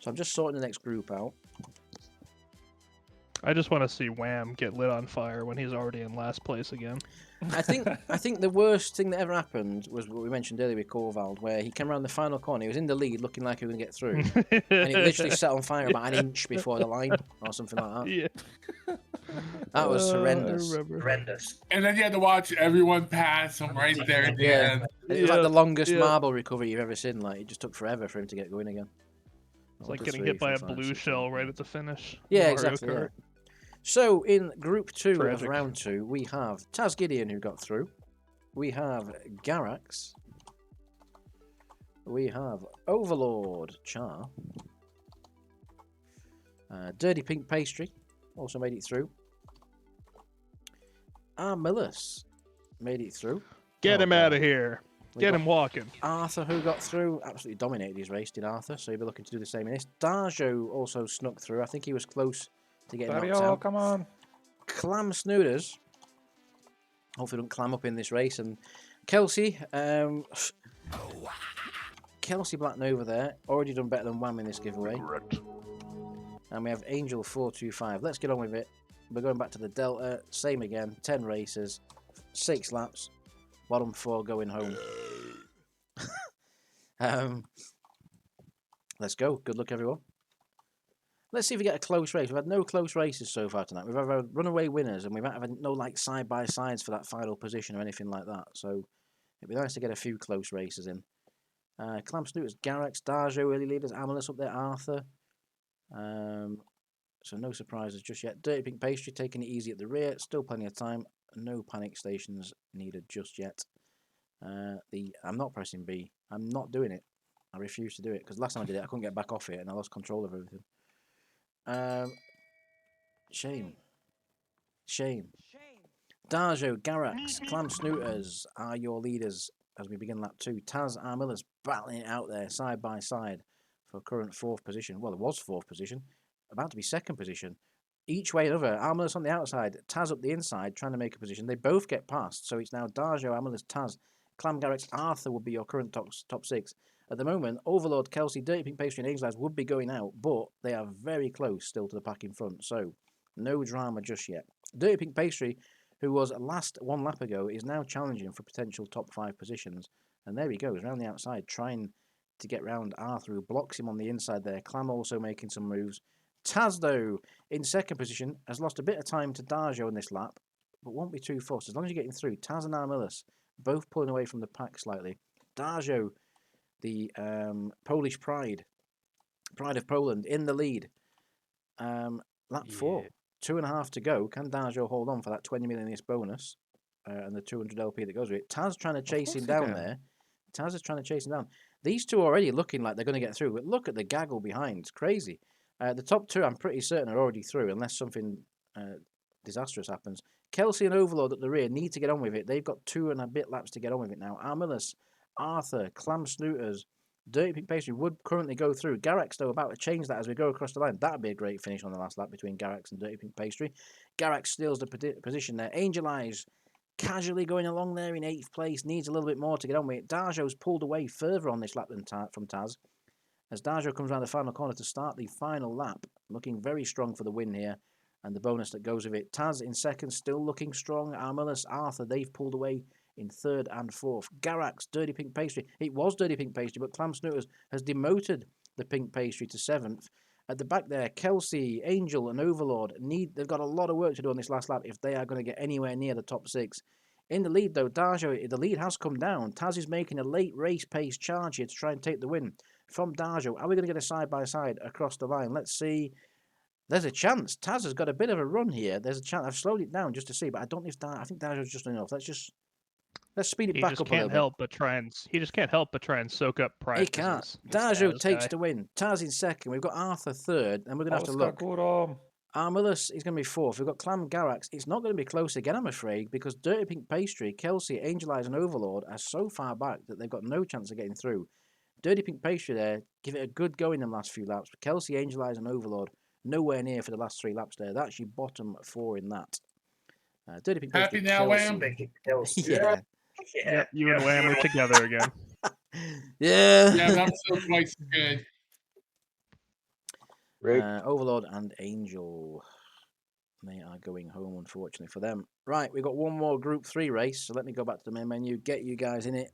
So I'm just sorting the next group out. I just want to see Wham get lit on fire when he's already in last place again. I think the worst thing that ever happened was what we mentioned earlier with Corvald, where he came around the final corner. He was in the lead, looking like he was going to get through, and it literally set on fire about an inch before the line, or something like that. Yeah. That was horrendous. Horrendous. And then you had to watch everyone pass him right there at the end. It was like the longest marble recovery you've ever seen. Like, it just took forever for him to get going again. It's like getting hit by a blue shell right at the finish. Yeah, exactly. Yeah. So, in Group 2 Tragic. of Round 2, we have Taz Gideon, who got through. We have Garax. We have Overlord Char. Dirty Pink Pastry also made it through. Armillus made it through. Get him out of here. Get him walking. Arthur, who got through, absolutely dominated his race, did Arthur, so he'll be looking to do the same in this. Darjo also snuck through. I think he was close to getting knocked out. Come on. Clam Snooders. Hopefully don't clam up in this race. And Kelsey. Kelsey Blackton over there. Already done better than Wham in this giveaway. Correct. And we have Angel 425. Let's get on with it. We're going back to the Delta. Same again. 10 races. 6 laps. Bottom 4 going home. Let's go. Good luck, everyone. Let's see if we get a close race. We've had no close races so far tonight. We've had runaway winners, and we've had no like side-by-sides for that final position or anything like that. So it'd be nice to get a few close races in. Clam Snooters, Garax, Darjo, early leaders, Amulus up there, Arthur. So no surprises just yet. Dirty Pink Pastry taking it easy at the rear. Still plenty of time. No panic stations needed just yet. I'm not pressing B. I'm not doing it. I refuse to do it because last time I did it, I couldn't get back off it and I lost control of everything. Shame. Darjo, Garax, Clam Snooters are your leaders as we begin lap 2. Taz, Armillers battling it out there side by side for current 4th position. Well, it was 4th position, about to be 2nd position. Each way another. Armillers on the outside, Taz up the inside, trying to make a position. They both get past, so it's now Darjo, Armillers, Taz, Clam, Garax, Arthur would be your current top 6. At the moment, Overlord, Kelsey, Dirty Pink Pastry, and Angel Eyes would be going out, but they are very close still to the pack in front, so no drama just yet. Dirty Pink Pastry, who was last 1 lap ago, is now challenging for potential top 5 positions, and there he goes, around the outside, trying to get round Arthur, who blocks him on the inside there. Clam also making some moves. Taz, though, in second position, has lost a bit of time to Darjo in this lap, but won't be too fussed. As long as you're getting through, Taz and Armillus both pulling away from the pack slightly. Darjo, the Polish pride of Poland, in the lead. Lap 4, 2.5 to go. Can Darjo hold on for that 20 million bonus and the 200 LP that goes with it? Taz trying to chase him down there. Taz is trying to chase him down. These two are already looking like they're going to get through, but look at the gaggle behind. It's crazy. The top two, I'm pretty certain, are already through, unless something disastrous happens. Kelsey and Overlord at the rear need to get on with it. They've got 2 and a bit laps to get on with it now. Armillus, Arthur, Clam Snooters, Dirty Pink Pastry would currently go through. Garax, though, about to change that as we go across the line. That'd be a great finish on the last lap between Garax and Dirty Pink Pastry. Garax steals the position there. Angel Eyes casually going along there in 8th place. Needs a little bit more to get on with it. Darjo's pulled away further on this lap than from Taz. As Darjo comes around the final corner to start the final lap, looking very strong for the win here, and the bonus that goes with it. Taz in second, still looking strong. Armillus, Arthur, they've pulled away in 3rd and 4th. Garax, Dirty Pink Pastry. It was Dirty Pink Pastry, but Clam Snooters has demoted the Pink Pastry to 7th. At the back there, Kelsey, Angel, and Overlord they've got a lot of work to do on this last lap if they are going to get anywhere near the top 6. In the lead, though, Darjo, the lead has come down. Taz is making a late race pace charge here to try and take the win from Darjo. Are we going to get a side-by-side across the line? Let's see. There's a chance. Taz has got a bit of a run here. There's a chance. I've slowed it down just to see, but I don't know if I think Darjo's just enough. Let's speed it back up a little bit. He just can't help but try and soak up pride. He can't. Darjo takes the win. Taz in second. We've got Arthur third, and we're going to have to look. Armillus is going to be 4th. We've got Clam Garax. It's not going to be close again, I'm afraid, because Dirty Pink Pastry, Kelsey, Angel Eyes, and Overlord are so far back that they've got no chance of getting through. Dirty Pink Pastry there, give it a good go in the last few laps. But Kelsey, Angel Eyes, and Overlord, nowhere near for the last 3 laps there. That's actually bottom 4 in that. Dirty Pink Pastry. Happy now, Wham? Yeah. Yeah, you and Wham are together again. Yeah. Yeah, I'm still twice as good. Overlord and Angel. They are going home, unfortunately for them. Right, we've got one more Group 3 race, so let me go back to the main menu, get you guys in it.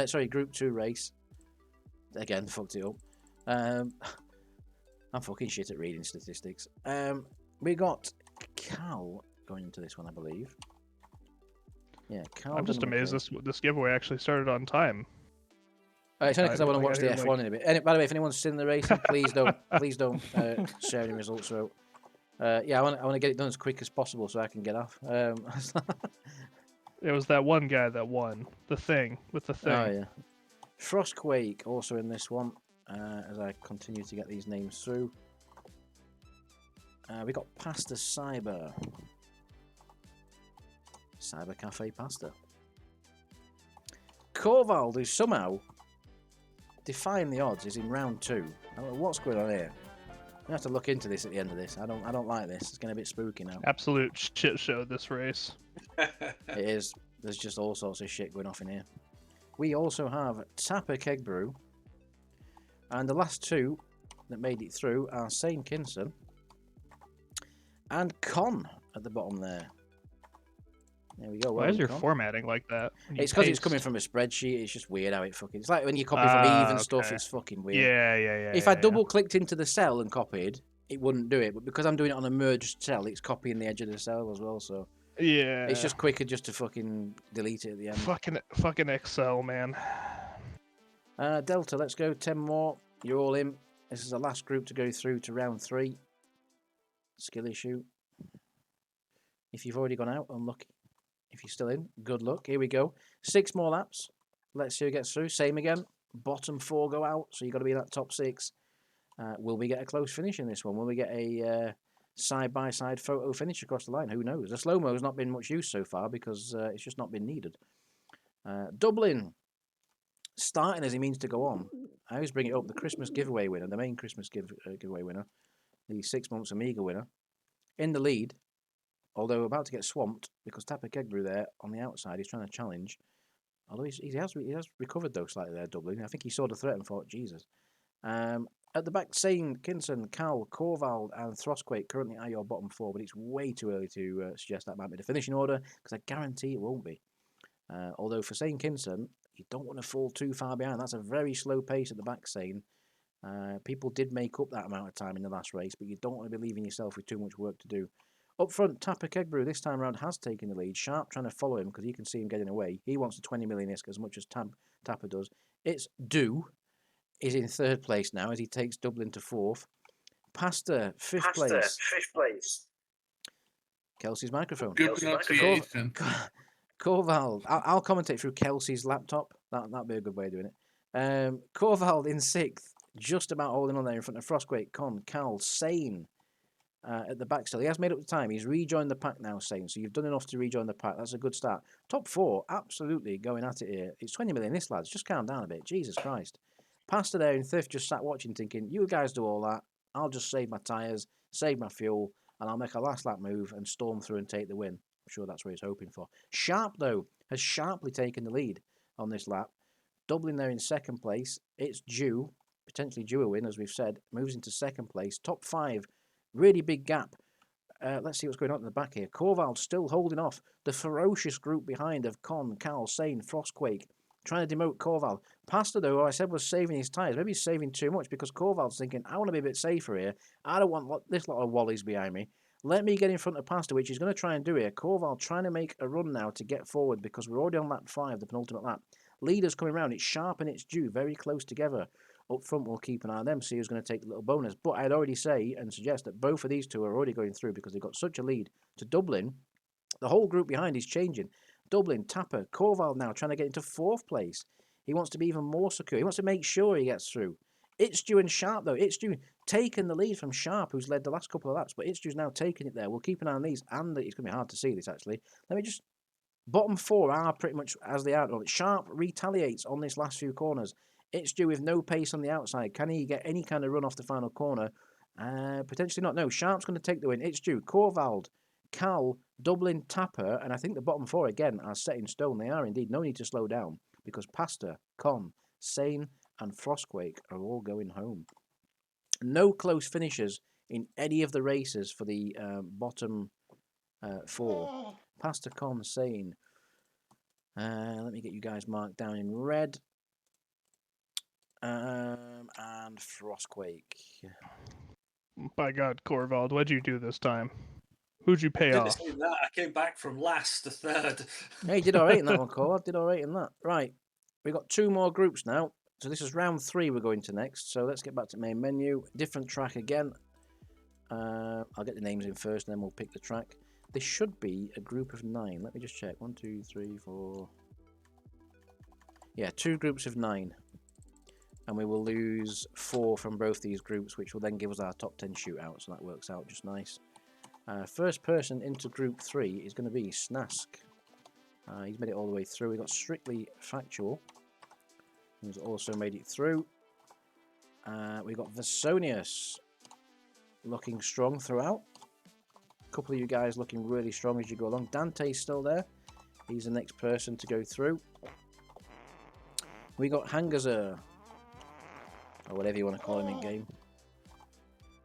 Sorry, Group 2 race. Again, fucked it up. I'm fucking shit at reading statistics. We got Cal going into this one, I believe. Yeah, Cal. I'm just amazed this giveaway actually started on time. It's only because I want to watch the F1 in a bit. And by the way, if anyone's seen the racing, please don't share any results. So, yeah, I want to get it done as quick as possible so I can get off. It was that one guy that won the thing with the thing. Oh yeah, Frostquake also in this one. As I continue to get these names through, we got Pasta Cyber Cafe Pasta. Corvald, who somehow defying the odds, is in round 2. I don't know what's going on here. I have to look into this at the end of this. I don't like this. It's getting a bit spooky now. Absolute shit show this race. It is. There's just all sorts of shit going off in here. We also have Tapper Keg Brew. And the last 2 that made it through are Sane Kinson and Con at the bottom there. There we go. Why is your formatting like that? It's because it's coming from a spreadsheet. It's just weird how it fucking... It's like when you copy from even stuff, it's fucking weird. Yeah. If I double-clicked into the cell and copied, it wouldn't do it. But because I'm doing it on a merged cell, it's copying the edge of the cell as well, so... Yeah. It's just quicker just to fucking delete it at the end. Fucking Excel, man. Delta, let's go. 10 more. You're all in. This is the last group to go through to round 3. Skill issue. If you've already gone out, unlucky. If you're still in, good luck. Here we go. 6 more laps. Let's see who gets through. Same again. Bottom 4 go out, so you've got to be in that top 6. Will we get a close finish in this one? Will we get a side-by-side photo finish across the line? Who knows? The slow-mo has not been much use so far because it's just not been needed. Dublin, starting as he means to go on. I always bring it up. The Christmas giveaway winner, the main Christmas giveaway winner, the 6 months Amiga winner, in the lead. Although about to get swamped because Tapper Kegbrew there on the outside, he's trying to challenge. Although he has recovered though slightly there, Dublin. I think he saw the threat and thought, Jesus. At the back, Sane, Kinson, Cal, Corvald, and Throstquake currently are your bottom 4, but it's way too early to suggest that might be the finishing order because I guarantee it won't be. Although for Sane Kinson, you don't want to fall too far behind. That's a very slow pace at the back, Sane. People did make up that amount of time in the last race, but you don't want to be leaving yourself with too much work to do. Up front, Tapper Kegbrew this time around has taken the lead. Sharp trying to follow him because you can see him getting away. He wants a 20 million ISK as much as Tapper does. It's Do is in third place now as he takes Dublin to fourth. Pasta, fifth place. Kelsey's microphone. Good pronunciation. Corvald. I'll commentate through Kelsey's laptop. That'd be a good way of doing it. Corvald in sixth, just about holding on there in front of Frostquake, Con, Cal, Sane at the back still. He has made up the time. He's rejoined the pack now, Sane. So you've done enough to rejoin the pack. That's a good start. Top four, absolutely going at it here. It's 20 million this, lads. Just calm down a bit. Jesus Christ. Pasta there in fifth just sat watching thinking, you guys do all that. I'll just save my tyres, save my fuel, and I'll make a last lap move and storm through and take the win. I'm sure that's what he's hoping for. Sharp, though, has sharply taken the lead on this lap. Dublin there in second place. It's due, potentially due a win, as we've said. Moves into second place. Top five, really big gap. Let's see what's going on in the back here. Corvald still holding off the ferocious group behind of Con, Cal, Sane, Frostquake, trying to demote Corvald. Pasta, though, who I said was saving his tyres. Maybe he's saving too much because Corvald's thinking, I want to be a bit safer here. I don't want this lot of wallies behind me. Let me get in front of Pasta, which he's going to try and do here. Corvald trying to make a run now to get forward because we're already on lap 5, the penultimate lap. Leaders coming round. It's Sharp and it's Due, very close together. Up front, we'll keep an eye on them, see who's going to take the little bonus. But I'd already say and suggest that both of these two are already going through because they've got such a lead to Dublin. The whole group behind is changing. Dublin, Tapper, Corvald now trying to get into fourth place. He wants to be even more secure. He wants to make sure he gets through. It's Due and Sharp, though. It's Due taking the lead from Sharp, who's led the last couple of laps, but It's Due's now taking it there. We'll keep an eye on these, and it's going to be hard to see this, actually. Let me just... Bottom four are pretty much as they are. Sharp retaliates on this last few corners. It's Due with no pace on the outside. Can he get any kind of run off the final corner? Potentially not. No, Sharp's going to take the win. It's Due. Corvald, Cal, Dublin, Tapper, and I think the bottom four, again, are set in stone. They are indeed. No need to slow down because Pasta, Con, Sane, and Frostquake are all going home. No close finishes in any of the races for the bottom four. Pasta, Con, Sane. Let me get you guys marked down in red. And Frostquake. By God, Corvald, what'd you do this time? Who'd you pay off? That. I came back from last to third. Hey, you did all right in that one, Corvald. Did all right in that. Right, we've got two more groups now. So this is round 3 we're going to next. So let's get back to main menu. Different track again. I'll get the names in first and then we'll pick the track. This should be a group of 9. Let me just check. 1, 2, 3, 4. Yeah, 2 groups of 9. And we will lose 4 from both these groups, which will then give us our top 10 shootout. So that works out just nice. First person into group 3 is going to be Snask. He's made it all the way through. We got Strictly Factual, who's also made it through. We got Vesonius looking strong throughout. A couple of you guys looking really strong as you go along. Dante's still there. He's the next person to go through. We got Hangazer, or whatever you want to call him in game.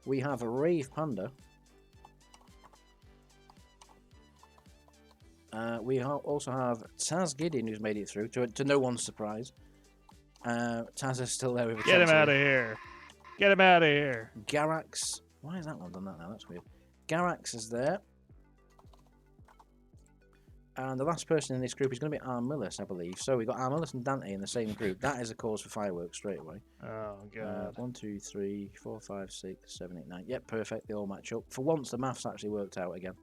We have a Rave Panda. We also have Taz Gideon, who's made it through, to no one's surprise. Taz is still there with a Get him out of here. Get him out of here. Garax. Why has that one done that now? That's weird. Garax is there. And the last person in this group is going to be Armillus, I believe. So we've got Armillus and Dante in the same group. That is a cause for fireworks straight away. Oh, God. 1, 2, 3, 4, 5, 6, 7, 8, 9. Yep, perfect. They all match up. For once, the maths actually worked out again.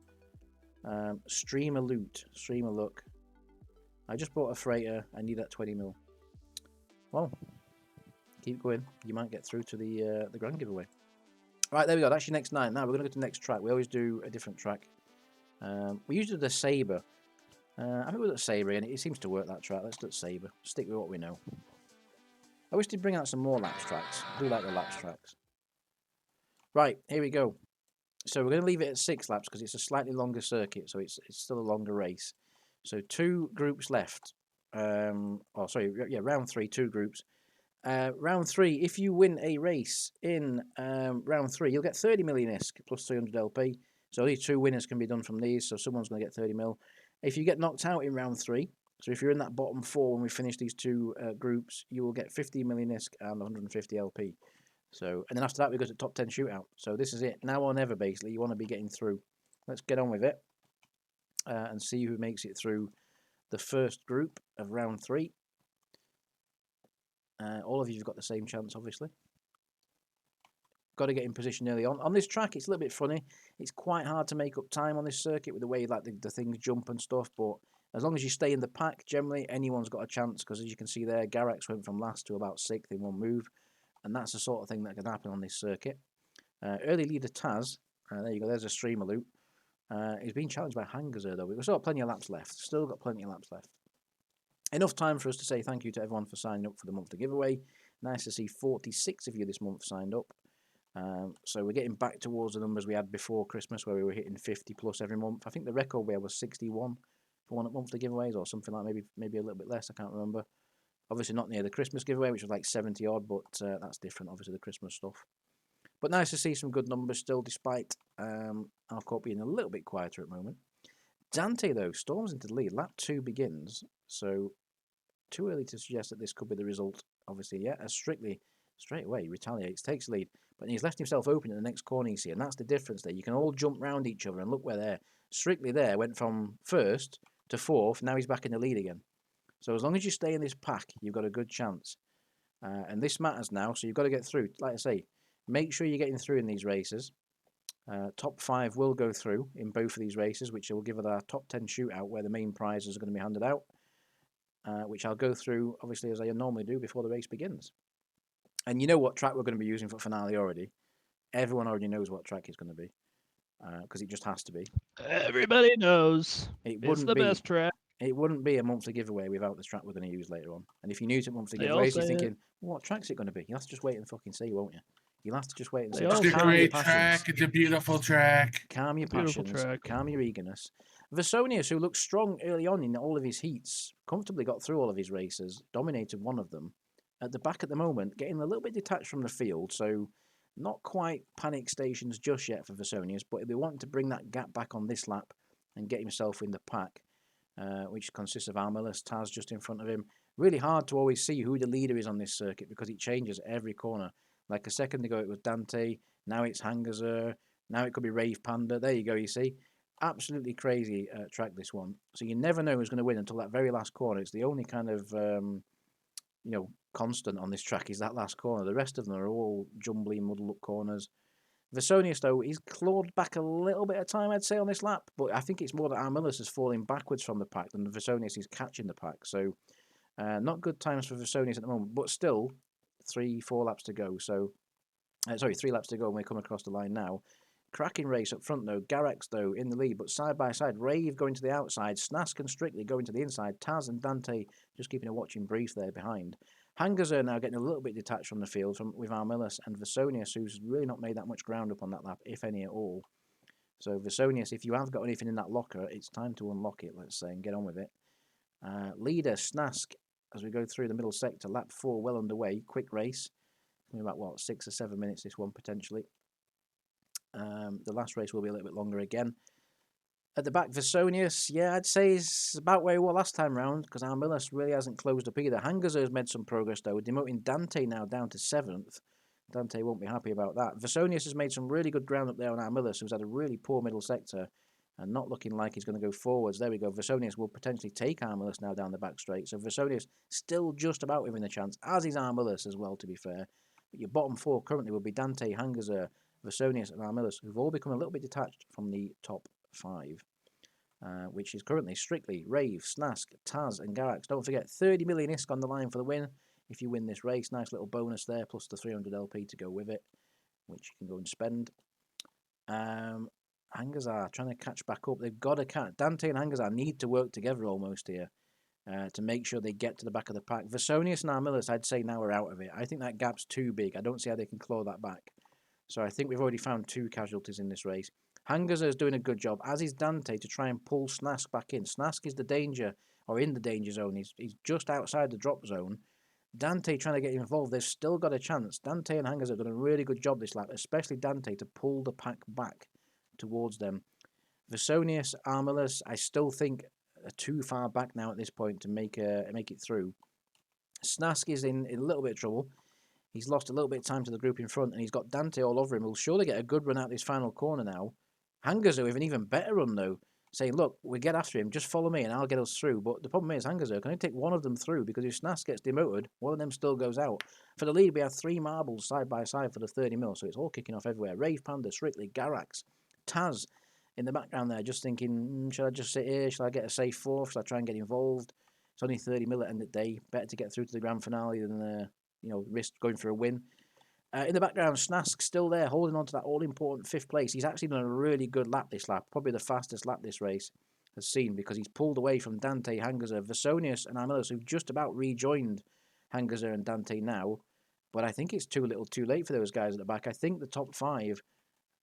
Streamer Loot. Streamer Look. I just bought a freighter. I need that 20 mil. Well, keep going. You might get through to the grand giveaway. Right, there we go. That's your next 9. Now we're going to go to the next track. We always do a different track. We usually do the Sabre. I think we'll do Sabre, and it seems to work, that track. Let's do Sabre. Stick with what we know. I wish they'd bring out some more laps tracks. I do like the laps tracks. Right, here we go. So we're going to leave it at 6 laps because it's a slightly longer circuit, so it's still a longer race. So 2 groups left. Round 3, 2 groups. Round 3, if you win a race in round 3, you'll get 30 million ISK plus 300 LP. So only 2 winners can be done from these, so someone's going to get 30 mil. If you get knocked out in round 3, so if you're in that bottom 4 when we finish these 2 groups, you will get 50 million ISK and 150 LP. So, and then after that, we go to top 10 shootout. So this is it. Now or never, basically. You want to be getting through. Let's get on with it and see who makes it through the first group of round 3. All of you have got the same chance, obviously. Got to get in position early on. On this track, it's a little bit funny. It's quite hard to make up time on this circuit with the way like the things jump and stuff. But as long as you stay in the pack, generally anyone's got a chance. Because as you can see there, Garrex went from last to about 6th in one move. And that's the sort of thing that can happen on this circuit. Early leader Taz. There you go. There's a streamer loop. He's been challenged by Hangazer though. We've still got plenty of laps left. Still got plenty of laps left. Enough time for us to say thank you to everyone for signing up for the monthly giveaway. Nice to see 46 of you this month signed up. So we're getting back towards the numbers we had before Christmas, where we were hitting 50 plus every month. I think the record we had was 61 for one at monthly giveaways, or something like maybe a little bit less. I can't remember. Obviously not near the Christmas giveaway, which was like 70 odd, but that's different. Obviously the Christmas stuff. But nice to see some good numbers still, despite our court being a little bit quieter at the moment. Dante though storms into the lead. Lap 2 begins, so too early to suggest that this could be the result. Obviously, yeah, as Strictly straight away retaliates, takes the lead, but he's left himself open in the next corner you see, and that's the difference there. You can all jump round each other, and look where they're. Strictly there went from 1st to 4th, now he's back in the lead again. So as long as you stay in this pack, you've got a good chance. And this matters now, so you've got to get through. Like I say, make sure you're getting through in these races. Top 5 will go through in both of these races, which will give us our top 10 shootout where the main prizes are going to be handed out, which I'll go through, obviously, as I normally do before the race begins. And you know what track we're going to be using for finale already. Everyone already knows what track it's going to be, because it just has to be. Everybody knows. It It's the best track. It wouldn't be a monthly giveaway without the track we're going to use later on. And if you're new to monthly They all giveaways, you're say thinking, what track's it going to be? You'll have to just wait and fucking see, won't you? You'll have to just wait and see. They all It's a Calm great track. It's a beautiful track. Calm your Beautiful passions. track. Calm your eagerness. Vesonius, who looked strong early on in all of his heats, comfortably got through all of his races, dominated one of them. At the back at the moment, getting a little bit detached from the field, so not quite panic stations just yet for Vesonius, but he'll be wanting to bring that gap back on this lap and get himself in the pack, which consists of Armillus, Taz just in front of him. Really hard to always see who the leader is on this circuit because it changes every corner. Like a second ago, it was Dante. Now it's Hangazer. Now it could be Rave Panda. There you go, you see. Absolutely crazy track, this one. So you never know who's going to win until that very last corner. It's the only kind of, constant on this track is that last corner. The rest of them are all jumbly, muddled-up corners. Vesonius, though, he's clawed back a little bit of time, I'd say, on this lap. But I think it's more that Armillus is falling backwards from the pack than Vesonius is catching the pack. So not good times for Vesonius at the moment. But still, 3-4 laps to go. So, 3 laps to go when we come across the line now. Cracking race up front, though. Garrex, though, in the lead. But side by side, Rave going to the outside. Snask and Strictly going to the inside. Taz and Dante just keeping a watching brief there behind. Hangazer now getting a little bit detached from the field with Armillus and Vesonius, who's really not made that much ground up on that lap, if any at all. So Vesonius, if you have got anything in that locker, it's time to unlock it, let's say, and get on with it. Leader, Snask, as we go through the middle sector, lap 4 well underway, quick race. About, 6 or 7 minutes, this one, potentially. The last race will be a little bit longer again. At the back, Vesonius, yeah, I'd say he's about where he was last time round, because Armillus really hasn't closed up either. Hangazer has made some progress, though, demoting Dante now down to 7th. Dante won't be happy about that. Vesonius has made some really good ground up there on Armillus, who's had a really poor middle sector, and not looking like he's going to go forwards. There we go. Vesonius will potentially take Armillus now down the back straight. So Vesonius still just about within a chance, as is Armillus as well, to be fair. But your bottom 4 currently will be Dante, Hangazer, Vesonius and Armillus, who've all become a little bit detached from the top 5, which is currently Strictly, Rave, Snask, Taz and Garrex. Don't forget, 30 million ISK on the line for the win if you win this race. Nice little bonus there, plus the 300 LP to go with it, which you can go and spend. Hangazer trying to catch back up. They've got to catch. Dante and Hangazer need to work together almost here to make sure they get to the back of the pack. Vesonius and Armillus, I'd say now are out of it. I think that gap's too big. I don't see how they can claw that back. So I think we've already found 2 casualties in this race. Hangazer is doing a good job, as is Dante, to try and pull Snask back in. Snask is the danger, or in the danger zone. He's just outside the drop zone. Dante trying to get involved. They've still got a chance. Dante and Hangazer have done a really good job this lap, especially Dante, to pull the pack back towards them. Vesonius, Armillus, I still think are too far back now at this point to make it through. Snask is in a little bit of trouble. He's lost a little bit of time to the group in front, and he's got Dante all over him. He'll surely get a good run out this final corner now. Hangazu with an even better run, though, saying, look, we get after him, just follow me and I'll get us through. But the problem is, Hangazu can only take one of them through, because if Snask gets demoted, one of them still goes out. For the lead, we have 3 marbles side by side for the 30 mil, so it's all kicking off everywhere. Rave Panda, Strictly, Garax, Taz in the background there, just thinking, should I just sit here? Should I get a safe fourth? Should I try and get involved? It's only 30 mil at the end of the day. Better to get through to the grand finale than, risk going for a win. In the background, Snask still there, holding on to that all-important 5th place. He's actually done a really good lap this lap, probably the fastest lap this race has seen, because he's pulled away from Dante, Hangazer, Vesonius and Armillus, who've just about rejoined Hangazer and Dante now. But I think it's too little too late for those guys at the back. I think the top 5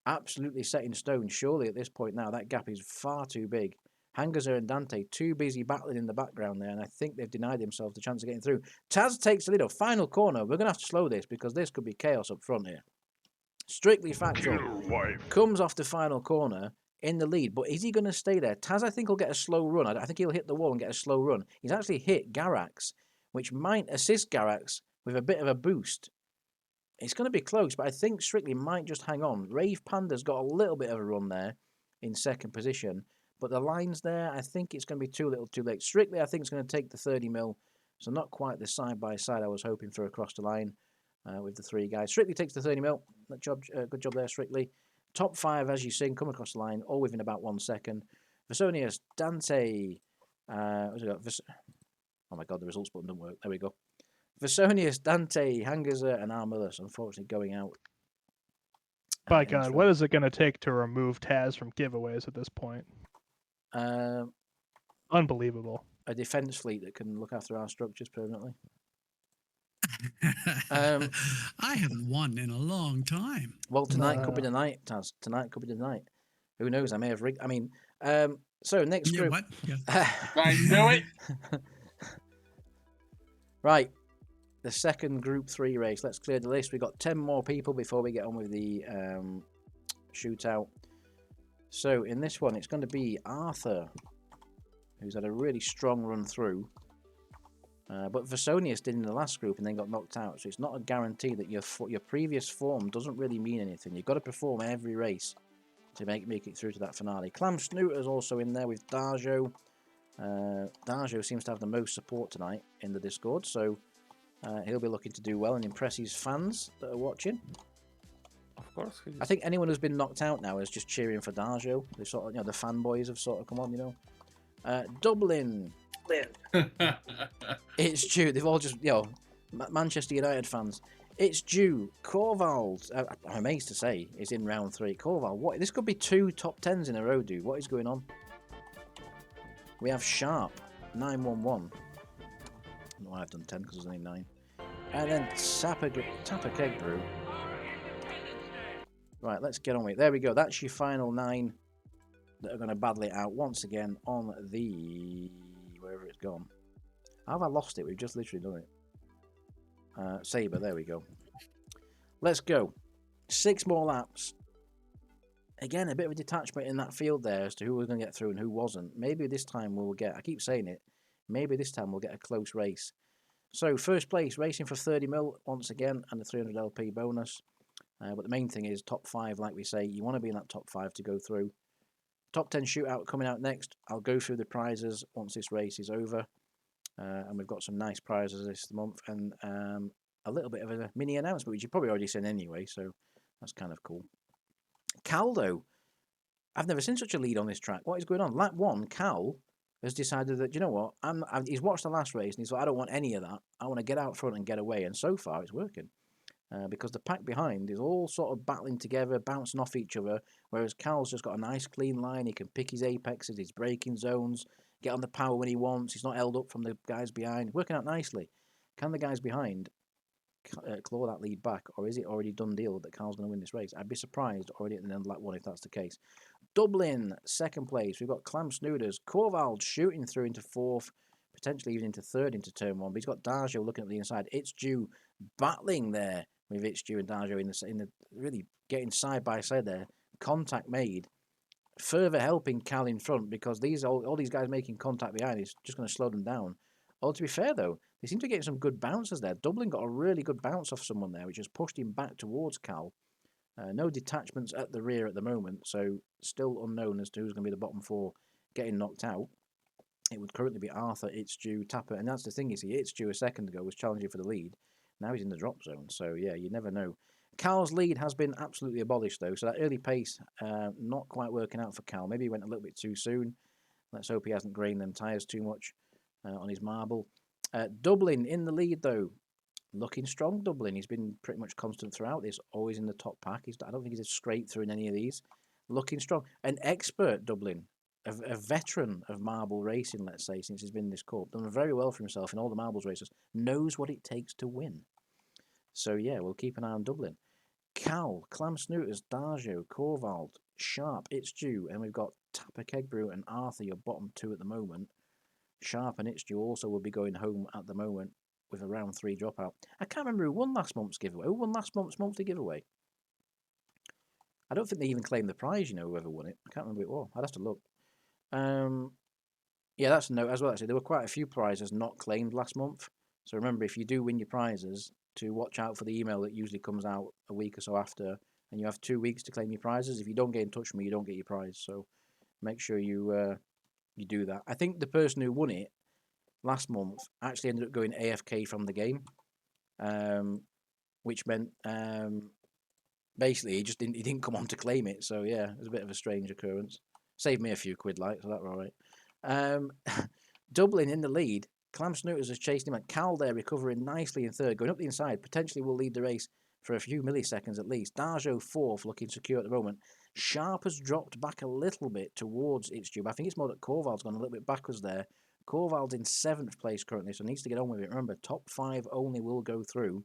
absolutely set in stone, surely at this point now. That gap is far too big. Hangazer and Dante too busy battling in the background there, and I think they've denied themselves the chance of getting through. Taz takes the lead. Final corner. We're going to have to slow this, because this could be chaos up front here. Strictly Factual comes off the final corner in the lead, but is he going to stay there? Taz, I think, will get a slow run. I think he'll hit the wall and get a slow run. He's actually hit Garax, which might assist Garax with a bit of a boost. It's going to be close, but I think Strictly might just hang on. Rave Panda's got a little bit of a run there in 2nd position, but the line's there. I think it's going to be too little too late. Strictly, I think, is going to take the 30 mil, so not quite the side-by-side I was hoping for across the line with the 3 guys. Strictly takes the 30 mil. Good job there, Strictly. Top 5, as you seen, come across the line, all within about 1 second. Vesonius, Dante. What's it got? Oh my God, the results button doesn't work. There we go. Vesonius, Dante, Hangazer, and Armillus, unfortunately, going out. By God, what is it going to take to remove Taz from giveaways at this point? Unbelievable. A defense fleet that can look after our structures permanently. I haven't won in a long time. Well, tonight could be the night, Taz. Tonight could be the night. Who knows? I may have rigged. I mean, so next group. What? Yeah. I know it. Right. The second Group 3 race. Let's clear the list. We've got 10 more people before we get on with the shootout. So in this one, it's going to be Arthur, who's had a really strong run through. But Vesonius did in the last group and then got knocked out. So it's not a guarantee that your previous form doesn't really mean anything. You've got to perform every race to make it through to that finale. Clam Snooter's also in there with Darjo. Darjo seems to have the most support tonight in the Discord, so he'll be looking to do well and impress his fans that are watching. Of course. I think anyone who's been knocked out now is just cheering for Darjo. They sort of, the fanboys have sort of come on, Dublin. It's due. They've all just, Manchester United fans. It's due. Corvald, I'm amazed to say, is in round 3. Corvald, what? This could be 2 top 10s in a row, dude. What is going on? We have Sharp, 911. No, I've done 10 because there's only 9. And then Tapper Keg Brew. Right, let's get on with it. There we go. That's your final 9 that are going to battle it out once again on the... wherever it's gone. How have I lost it? We've just literally done it. Sabre, there we go. Let's go. 6 more laps. Again, a bit of a detachment in that field there as to who was going to get through and who wasn't. Maybe this time we'll get, I keep saying it, maybe this time we'll get a close race. So, first place, racing for 30 mil once again, and the 300 LP bonus. But the main thing is top 5, like we say. You want to be in that top 5 to go through. Top 10 shootout coming out next. I'll go through the prizes once this race is over. And we've got some nice prizes this month. And a little bit of a mini announcement, which you've probably already seen anyway. So that's kind of cool. Caldo. I've never seen such a lead on this track. What is going on? Lap 1, Cal has decided that, you know what? He's watched the last race and he's like, I don't want any of that. I want to get out front and get away. And so far, it's working. Because the pack behind is all sort of battling together, bouncing off each other, whereas Cal's just got a nice clean line. He can pick his apexes, his braking zones, get on the power when he wants. He's not held up from the guys behind. Working out nicely. Can the guys behind claw that lead back, or is it already done deal that Cal's going to win this race? I'd be surprised already at the end of lap 1 if that's the case. Dublin, 2nd place. We've got Clam Snooders. Corvald shooting through into 4th, potentially even into 3rd into turn 1, but he's got Darjo looking at the inside. It's due battling there with Itchu and Darjo in the really getting side by side there. Contact made, further helping Cal in front because all these guys making contact behind is just going to slow them down. Although, to be fair, though, they seem to be getting some good bounces there. Dublin got a really good bounce off someone there, which has pushed him back towards Cal. No detachments at the rear at the moment, so still unknown as to who's going to be the bottom four getting knocked out. It would currently be Arthur, Itzdue, Tapper, and that's the thing, you see, Itzdue a second ago was challenging for the lead. Now he's in the drop zone, so yeah, you never know. Cal's lead has been absolutely abolished, though, so that early pace not quite working out for Cal. Maybe he went a little bit too soon. Let's hope he hasn't grained them tyres too much on his marble. Dublin in the lead, though. Looking strong, Dublin. He's been pretty much constant throughout this, always in the top pack. I don't think he's scraped through in any of these. Looking strong. An expert, Dublin. A veteran of marble racing, let's say, since he's been in this corp. Done very well for himself in all the marbles races. Knows what it takes to win. So, yeah, we'll keep an eye on Dublin. Cal, Clam Snooters, Darjo, Corvald, Sharp, Itzdue, and we've got Tapper Kegbrew and Arthur, your bottom two at the moment. Sharp and Itzdue also will be going home at the moment with a round 3 dropout. I can't remember who won last month's giveaway. Who won last month's monthly giveaway? I don't think they even claimed the prize, whoever won it. I can't remember who it was. I'd have to look. Yeah, that's a note as well, actually. There were quite a few prizes not claimed last month. So remember, if you do win your prizes, to watch out for the email that usually comes out a week or so after, and you have 2 weeks to claim your prizes. If you don't get in touch with me, you don't get your prize. So make sure you do that. I think the person who won it last month actually ended up going AFK from the game, which meant basically he didn't come on to claim it. So yeah, it was a bit of a strange occurrence. Saved me a few quid, so that were all right. Dublin in the lead. Clam Snooters has chased him, and Cal there recovering nicely in third, going up the inside. Potentially will lead the race for a few milliseconds at least. Darjo fourth, looking secure at the moment. Sharp has dropped back a little bit towards Itzdue. I think it's more that Corvald's gone a little bit backwards there. Corvald's in 7th place currently, so needs to get on with it. Remember, top 5 only will go through.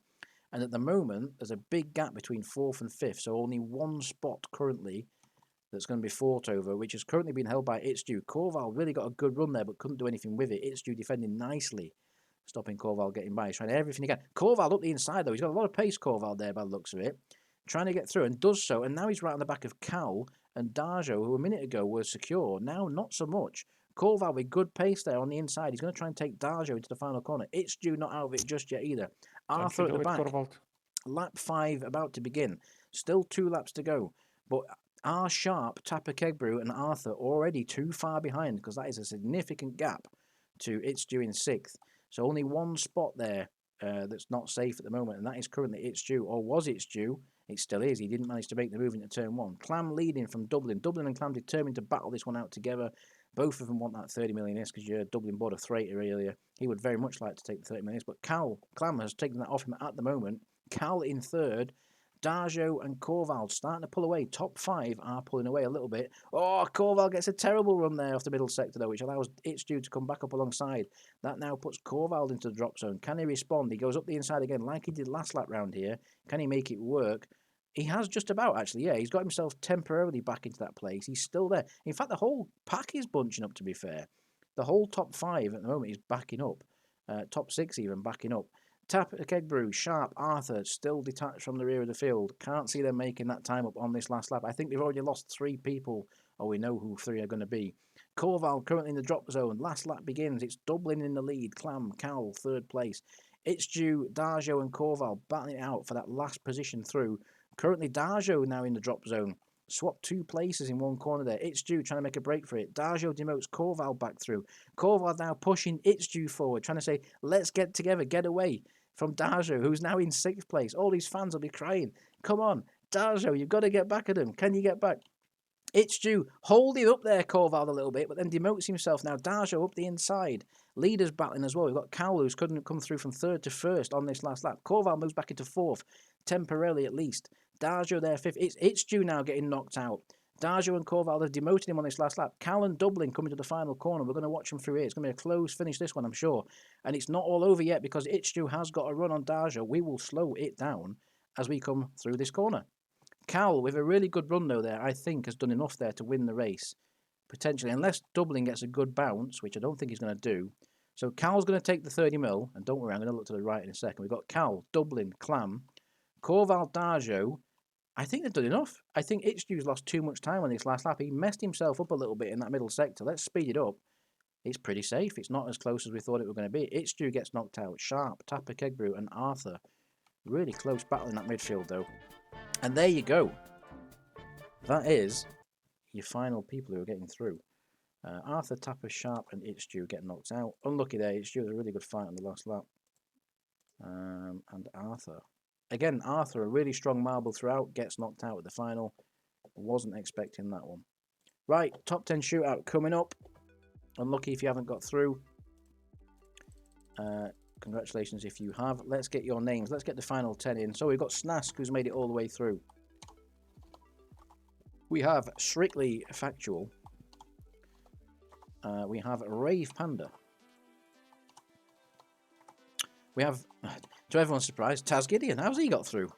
And at the moment, there's a big gap between 4th and 5th, so only 1 spot currently that's going to be fought over, which has currently been held by Itzdue. Corvald really got a good run there, but couldn't do anything with it. Itzdue defending nicely, stopping Corvald getting by. He's trying everything he can. Corvald up the inside, though. He's got a lot of pace, Corvald, there, by the looks of it. Trying to get through, and does so. And now he's right on the back of Cal and Darjo, who a minute ago were secure. Now, not so much. Corvald with good pace there on the inside. He's going to try and take Darjo into the final corner. Itzdue not out of it just yet either. Arthur at the back. Lap 5 about to begin. Still 2 laps to go. But R Sharp, Tapper Kegbrew, and Arthur already too far behind, because that is a significant gap to Itzdue in 6th. So only 1 spot there that's not safe at the moment, and that is currently Itzdue, or was Itzdue. It still is. He didn't manage to make the move into turn 1. Clam leading from Dublin. Dublin and Clam determined to battle this one out together. Both of them want that 30 million is, because Dublin bought a freighter earlier. He would very much like to take the 30 million is, but Clam has taken that off him at the moment. Cal in 3rd. Darjo and Corvald starting to pull away. Top 5 are pulling away a little bit. Oh, Corvald gets a terrible run there off the middle sector, though, which allows Itzdue to come back up alongside. That now puts Corvald into the drop zone. Can he respond? He goes up the inside again like he did last lap round here. Can he make it work? He has just about, actually, yeah. He's got himself temporarily back into that place. He's still there. In fact, the whole pack is bunching up, to be fair. The whole top 5 at the moment is backing up. Top 6 even backing up. Tapper Kegbrew, Sharp, Arthur, still detached from the rear of the field. Can't see them making that time up on this last lap. I think they've already lost 3 people, or we know who 3 are going to be. Corvald currently in the drop zone. Last lap begins. It's Dublin in the lead. Clam, Cal, 3rd place. Itzdue, Darjo and Corvald battling it out for that last position through. Currently Darjo now in the drop zone. Swapped 2 places in one corner there. Itzdue trying to make a break for it. Darjo demotes Corvald back through. Corvald now pushing Itzdue forward, trying to say, let's get together, get away from Darjo, who's now in 6th place. All these fans will be crying. Come on, Darjo, you've got to get back at him. Can you get back? Itzdue holding up there, Corvald a little bit, but then demotes himself now. Darjo up the inside. Leaders battling as well. We've got Cal, who's couldn't come through from 3rd to 1st on this last lap. Corvald moves back into 4th, temporarily at least. Darjo there 5th. It's Itzdue now getting knocked out. Darjo and Corvald have demoted him on this last lap. Cal and Dublin coming to the final corner. We're going to watch them through here. It's going to be a close finish, this one, I'm sure. And it's not all over yet, because Itzdue has got a run on Darjo. We will slow it down as we come through this corner. Cal, with a really good run, though, there, I think, has done enough there to win the race. Potentially, unless Dublin gets a good bounce, which I don't think he's going to do. So Cal's going to take the 30 mil. And don't worry, I'm going to look to the right in a second. We've got Cal, Dublin, Clam, Corvald, Darjo. I think they've done enough. I think Itzue's lost too much time on this last lap. He messed himself up a little bit in that middle sector. Let's speed it up. it's pretty safe. It's not as close as we thought it was going to be. Itstew gets knocked out. Sharp, Tapper, Kegbrew, and Arthur. Really close battle in that midfield, though. And there you go. That is your final people who are getting through. Arthur, Tapper, Sharp, and Itstew get knocked out. Unlucky there. Itstew was a really good fight on the last lap. And Arthur. Again, Arthur, a really strong marble throughout, gets knocked out at the final. Wasn't expecting that one. Right, top 10 shootout coming up. Unlucky if you haven't got through. Congratulations if you have. Let's get your names. Let's get the final 10 in. So we've got Snask, who's made it all the way through. We have Strictly Factual. We have Rave Panda. We have, to everyone's surprise, Taz Gideon. How's he got through?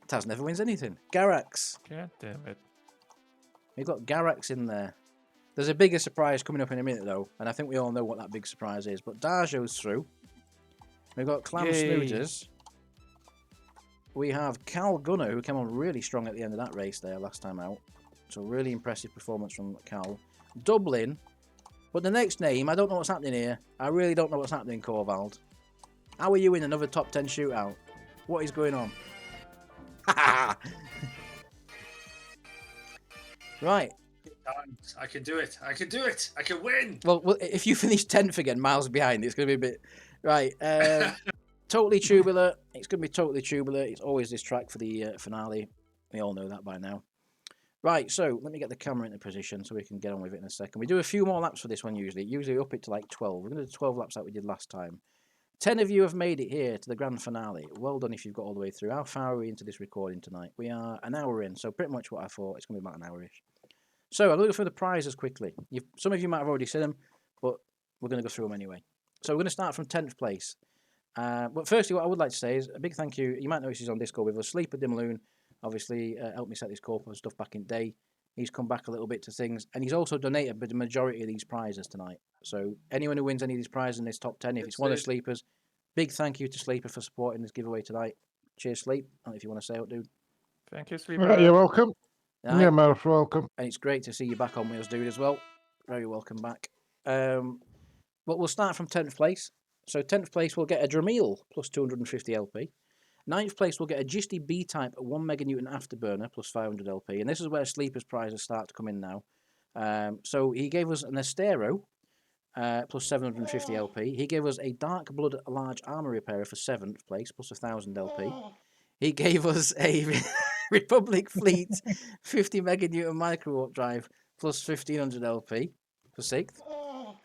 Taz never wins anything. Garax. God damn it. We've got Garax in there. There's a bigger surprise coming up in a minute, though, and I think we all know what that big surprise is. But Darjo's through. We've got Clam Snooters. We have Cal Gunner, who came on really strong at the end of that race there last time out. So really impressive performance from Cal. Dublin. But the next name, I don't know what's happening here. I really don't know what's happening, Corvald. How are you in another top 10 shootout? What is going on? Right. I can do it. I can do it. I can win. Well, if you finish 10th again, miles behind, it's going to be a bit... Right. Totally Tubular. It's going to be Totally Tubular. It's always this track for the finale. We all know that by now. Right, so let me get the camera into position so we can get on with it in a second. We do a few more laps for this one usually. Usually up it to like 12. We're going to do 12 laps like we did last time. 10 of you have made it here to the grand finale. Well done if you've got all the way through. How far are we into this recording tonight? We are an hour in, so pretty much what I thought. It's going to be about an hour-ish. So I'm going to go through the prizes quickly. Some of you might have already seen them, but we're going to go through them anyway. So we're going to start from 10th place. But firstly, what I would like to say is a big thank you. You might notice he's on Discord with us. Sleeper Dimaloon obviously helped me set this corp and stuff back in the day. He's come back a little bit to things, and he's also donated the majority of these prizes tonight. So anyone who wins any of these prizes in this top 10, if it's one of the Sleepers, big thank you to Sleeper for supporting this giveaway tonight. Cheers, Sleep. I don't know if you want to say it, dude. Thank you, Sleeper. Right, you're welcome. Right. Yeah, most welcome. And it's great to see you back on with us, dude, as well. Very welcome back. But we'll start from 10th place. So 10th place, we'll get a Dramil plus 250 LP. 9th place, we'll get a Gisty B-Type 1 meganewton afterburner plus 500 LP. And this is where Sleeper's prizes start to come in now. So he gave us an Estero plus 750 LP. He gave us a Dark Blood large armor repairer for 7th place plus 1000 LP. He gave us a Republic Fleet 50 meganewton micro warp drive plus 1500 LP for 6th.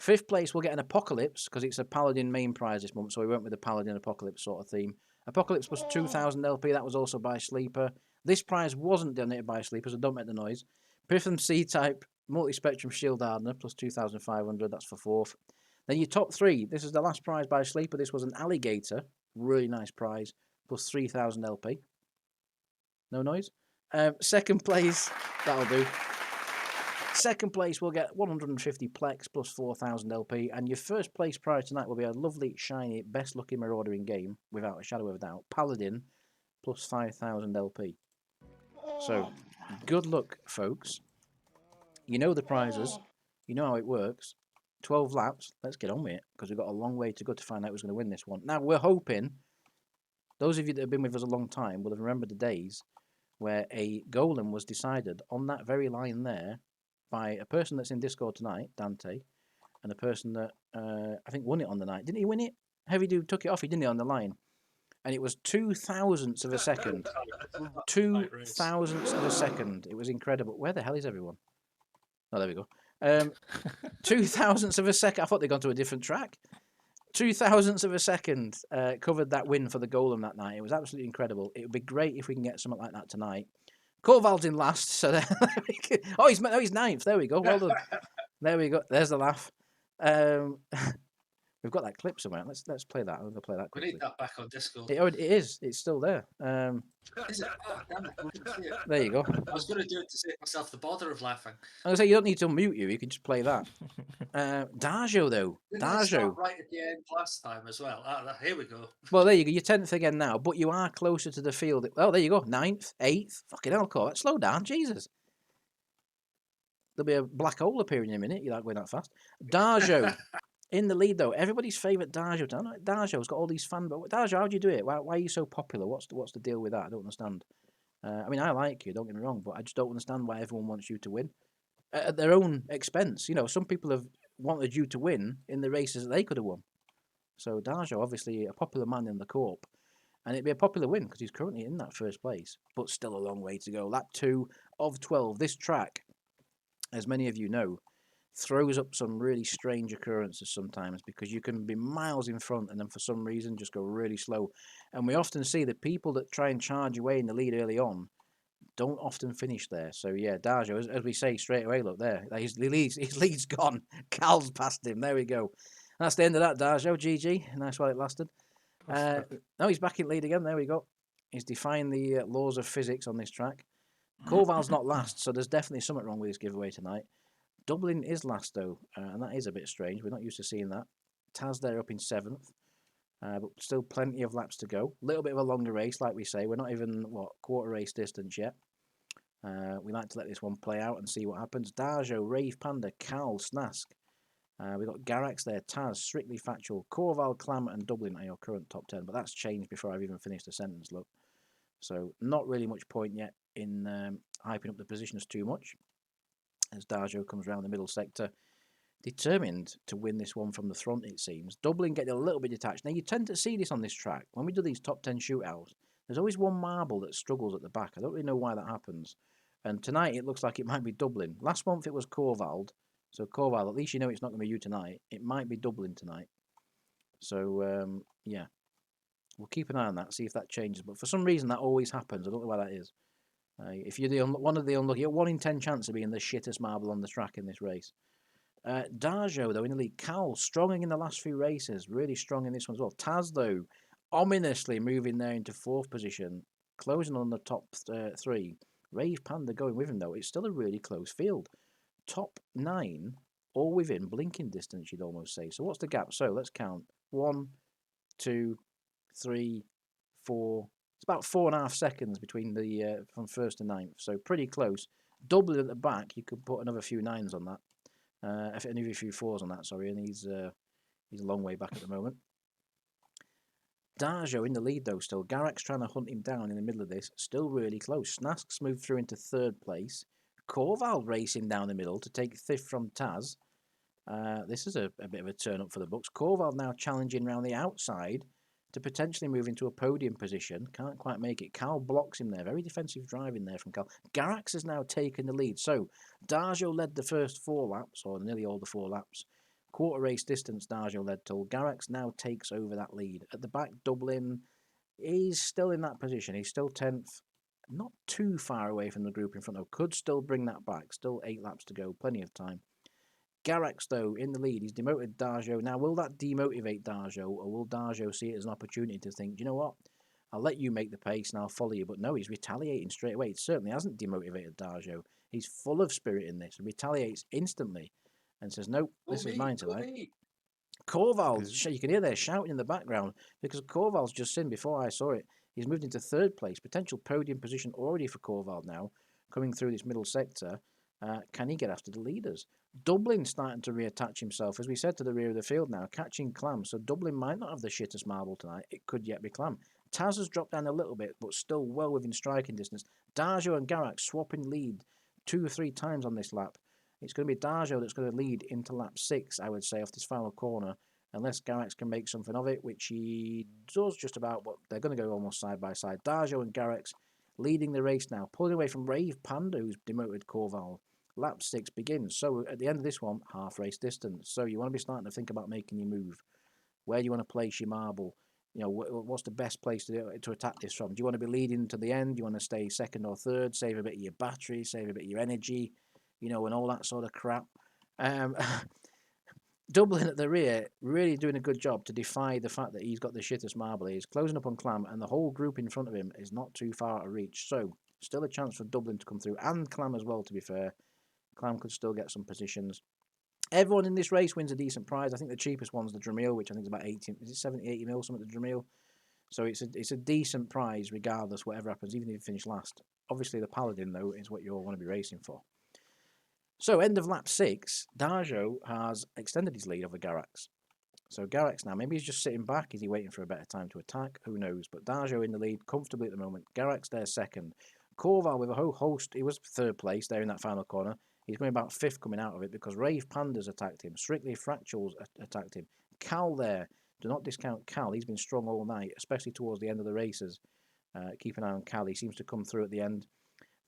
5th place, we'll get an Apocalypse because it's a Paladin main prize this month, so we went with the Paladin Apocalypse sort of theme. Apocalypse plus 2000 LP, that was also by Sleeper. This prize wasn't donated by Sleeper, so don't make the noise. Prythum C-Type Multi-Spectrum Shield Hardener plus 2500, that's for 4th. Then your top 3, this is the last prize by Sleeper. This was an Alligator, really nice prize, plus 3000 LP. No noise. 2nd place, that'll do. 2nd place, we'll get 150 Plex plus 4000 LP. And your 1st place prize tonight will be a lovely, shiny, best looking Marauder in game, without a shadow of a doubt. Paladin plus 5000 LP. So, good luck, folks. You know the prizes. You know how it works. 12 laps. Let's get on with it, because we've got a long way to go to find out who's going to win this one. Now, we're hoping, those of you that have been with us a long time will have remembered the days where a golem was decided on that very line there by a person that's in Discord tonight, Dante, and a person that I think won it on the night. Didn't he win it? Heavy Dude took it off, he didn't, on the line. And it was 2,000ths of a second. 2,000ths of a second. It was incredible. Where the hell is everyone? Oh, there we go. 2,000ths of a second. I thought they'd gone to a different track. 2,000ths of a second covered that win for the Golem that night. It was absolutely incredible. It would be great if we can get something like that tonight. Corval's in last, so he's 9th. There we go. Well done. There we go. There's the laugh. We've got that clip somewhere. Let's play that. I'm going to play that quickly. We need that back on Discord. It is. It's still there. Is it? Oh, damn it. I didn't see it. There you go. I was going to do it to save myself the bother of laughing. I was going to say, you don't need to unmute you. You can just play that. Darjo, though. Didn't I start right at the end last time as well? Here we go. Well, there you go. You're 10th again now, but you are closer to the field. Oh, there you go. 9th, 8th. Fucking hell, Cor. Slow down. Jesus. There'll be a black hole appearing in a minute. You're not going that fast. Darjo. In the lead, though, everybody's favourite Darjo. Darjo's got all these fans, but Darjo, how do you do it? Why are you so popular? What's the deal with that? I don't understand. I mean, I like you, don't get me wrong, but I just don't understand why everyone wants you to win at their own expense. You know, some people have wanted you to win in the races that they could have won. So Darjo, obviously a popular man in the Corp, and it'd be a popular win because he's currently in that first place, but still a long way to go. Lap 2 of 12. This track, as many of you know, throws up some really strange occurrences sometimes because you can be miles in front and then for some reason just go really slow. And we often see the people that try and charge away in the lead early on don't often finish there. So yeah, Darjo, as we say straight away, look there, his lead's gone. Cal's past him. There we go. That's the end of that, Darjo. GG. Nice while it lasted. Now he's back in lead again. There we go. He's defying the laws of physics on this track. Corval's not last, so there's definitely something wrong with this giveaway tonight. Dublin is last, though, and that is a bit strange. We're not used to seeing that. Taz there up in 7th, but still plenty of laps to go. A little bit of a longer race, like we say. We're not even, quarter race distance yet. We like to let this one play out and see what happens. Darjo, Rave Panda, Cal, Snask. We've got Garax there, Taz, Strictly Factual, Corval, Clam, and Dublin are your current top 10, but that's changed before I've even finished the sentence, look. So not really much point yet in hyping up the positions too much, as Darjo comes around the middle sector, determined to win this one from the front, it seems. Dublin getting a little bit detached. Now, you tend to see this on this track. When we do these top 10 shootouts, there's always one marble that struggles at the back. I don't really know why that happens. And tonight, it looks like it might be Dublin. Last month, it was Corvald. So, Corval, at least you know it's not going to be you tonight. It might be Dublin tonight. So, yeah. We'll keep an eye on that, see if that changes. But for some reason, that always happens. I don't know why that is. If you're one of the unlucky, a 1 in 10 chance of being the shittest marble on the track in this race. Darjo, though, in the lead. Cal, strong in the last few races. Really strong in this one as well. Taz, though, ominously moving there into 4th position. Closing on the top 3. Rave Panda going with him, though. It's still a really close field. Top 9, all within blinking distance, you'd almost say. So what's the gap? So let's count. 1, 2, 3, 4... It's about 4.5 seconds between the from 1st to 9th, so pretty close. Dublin at the back, you could put another few 9s on that, another few 4s on that. Sorry, and he's a long way back at the moment. Darjo in the lead though still. Garax trying to hunt him down in the middle of this, still really close. Snask's moved through into 3rd place. Corval racing down the middle to take 5th from Taz. This is a bit of a turn up for the books. Corval now challenging round the outside to potentially move into a podium position. Can't quite make it. Cal blocks him there. Very defensive driving there from Cal. Garax has now taken the lead. So, Darjo led the first 4 laps, or nearly all the 4 laps. Quarter race distance Darjo led till. Garax now takes over that lead. At the back, Dublin, he's still in that position. He's still 10th. Not too far away from the group in front, though. Could still bring that back. Still 8 laps to go. Plenty of time. Garax, though, in the lead. He's demoted Darjo. Now, will that demotivate Darjo, or will Darjo see it as an opportunity to think, you know what, I'll let you make the pace and I'll follow you? But no, he's retaliating straight away. It certainly hasn't demotivated Darjo. He's full of spirit in this and retaliates instantly and says, nope, this is mine tonight. Corval, you can hear there shouting in the background because Corval's just seen before I saw it. He's moved into 3rd place. Potential podium position already for Corval now, coming through this middle sector. Can he get after the leaders? Dublin starting to reattach himself, as we said, to the rear of the field now, catching Clam. So Dublin might not have the shittest marble tonight. It could yet be Clam. Taz has dropped down a little bit, but still well within striking distance. Darjo and Garax swapping lead 2 or 3 times on this lap. It's going to be Darjo that's going to lead into lap 6, I would say, off this final corner, unless Garax can make something of it, which he does just about, but they're going to go almost side by side. Darjo and Garax leading the race now, pulling away from Rave Panda, who's demoted Corval. Lap 6 begins. So at the end of this one, half race distance. So you want to be starting to think about making your move. Where do you want to place your marble? You know, what's the best place to attack this from? Do you want to be leading to the end? Do you want to stay 2nd or 3rd? Save a bit of your battery, save a bit of your energy, you know, and all that sort of crap. Dublin at the rear, really doing a good job to defy the fact that he's got the shittest marble. He's closing up on Clam, and the whole group in front of him is not too far out of reach. So still a chance for Dublin to come through, and Clam as well, to be fair. Clam could still get some positions. Everyone in this race wins a decent prize. I think the cheapest one's the Dremel, which I think is about 80, is it 70, 80 mil, something at the Dremel. So it's a decent prize regardless, whatever happens, even if you finish last. Obviously, the Paladin, though, is what you'll want to be racing for. So, end of lap 6, Darjo has extended his lead over Garax. So Garrett's now, maybe he's just sitting back. Is he waiting for a better time to attack? Who knows? But Darjo in the lead comfortably at the moment. Garrett's there second. Corval with a whole host. He was third place there in that final corner. He's going about fifth coming out of it because Rave Pandas attacked him. Strictly Fractals attacked him. Cal there. Do not discount Cal. He's been strong all night, especially towards the end of the races. Keep an eye on Cal. He seems to come through at the end.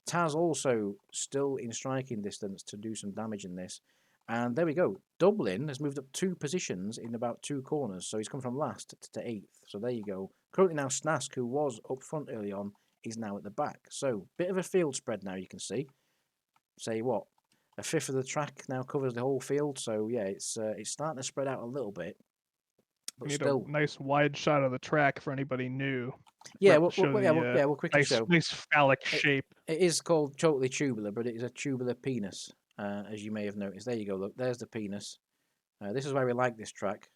Taz also still in striking distance to do some damage in this. And there we go. Dublin has moved up 2 positions in about 2 corners. So he's come from last to 8th. So there you go. Currently now Snask, who was up front early on, is now at the back. So bit of a field spread now, you can see. Say what? A fifth of the track now covers the whole field. So yeah, it's starting to spread out a little bit. But Need still, a nice wide shot of the track for anybody new. yeah, Right, we'll quickly show. Nice phallic shape. It is called totally tubular, but it is a tubular penis, as you may have noticed. There you go. Look, there's the penis. This is why we like this track.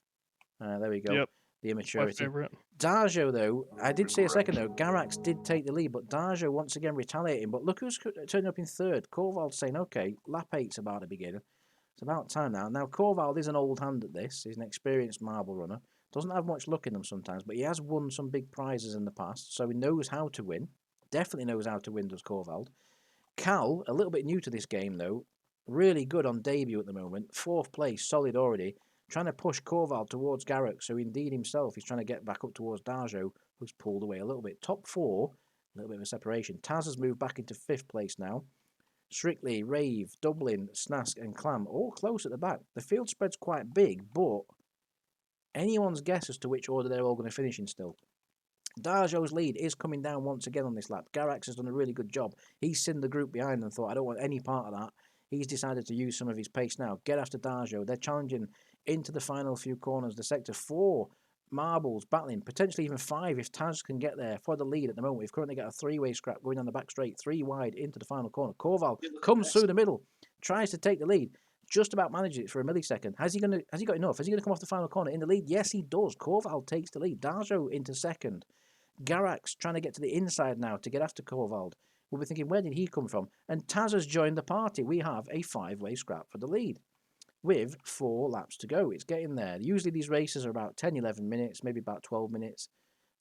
There we go. Yep. The My immaturity. favorite. Darjo, though, I did say a second ago, Garax did take the lead, but Darjo once again retaliating. But look who's turning up in third. Korvald saying, okay, lap 8's about to begin. It's about time now. Now, Korvald is an old hand at this. He's an experienced marble runner. Doesn't have much luck in them sometimes, but he has won some big prizes in the past, so he knows how to win. Definitely knows how to win, does Korvald. Cal, a little bit new to this game, though. Really good on debut at the moment. 4th place, solid already. Trying to push Korvald towards Garrett, so indeed himself he's trying to get back up towards Darjo, who's pulled away a little bit. Top 4, a little bit of a separation. Taz has moved back into 5th place now. Strictly, Rave, Dublin, Snask and Clam all close at the back. The field spread's quite big, but anyone's guess as to which order they're all going to finish in still. Darjo's lead is coming down once again on this lap. Garax has done a really good job. He's seen the group behind and thought, I don't want any part of that. He's decided to use some of his pace now. Get after Darjo. They're challenging into the final few corners. The sector 4 marbles battling, potentially even 5 if Taz can get there for the lead at the moment. We've currently got a 3-way scrap going down the back straight, 3 wide into the final corner. Korval comes through the middle, tries to take the lead. Just about manages it for a millisecond. Has he got enough? Has he going to come off the final corner in the lead? Yes, he does. Korvald takes the lead. Darjo into second. Garax trying to get to the inside now to get after Korvald. We'll be thinking, where did he come from? And Taz has joined the party. We have a 5-way scrap for the lead with 4 laps to go. It's getting there. Usually these races are about 10, 11 minutes, maybe about 12 minutes.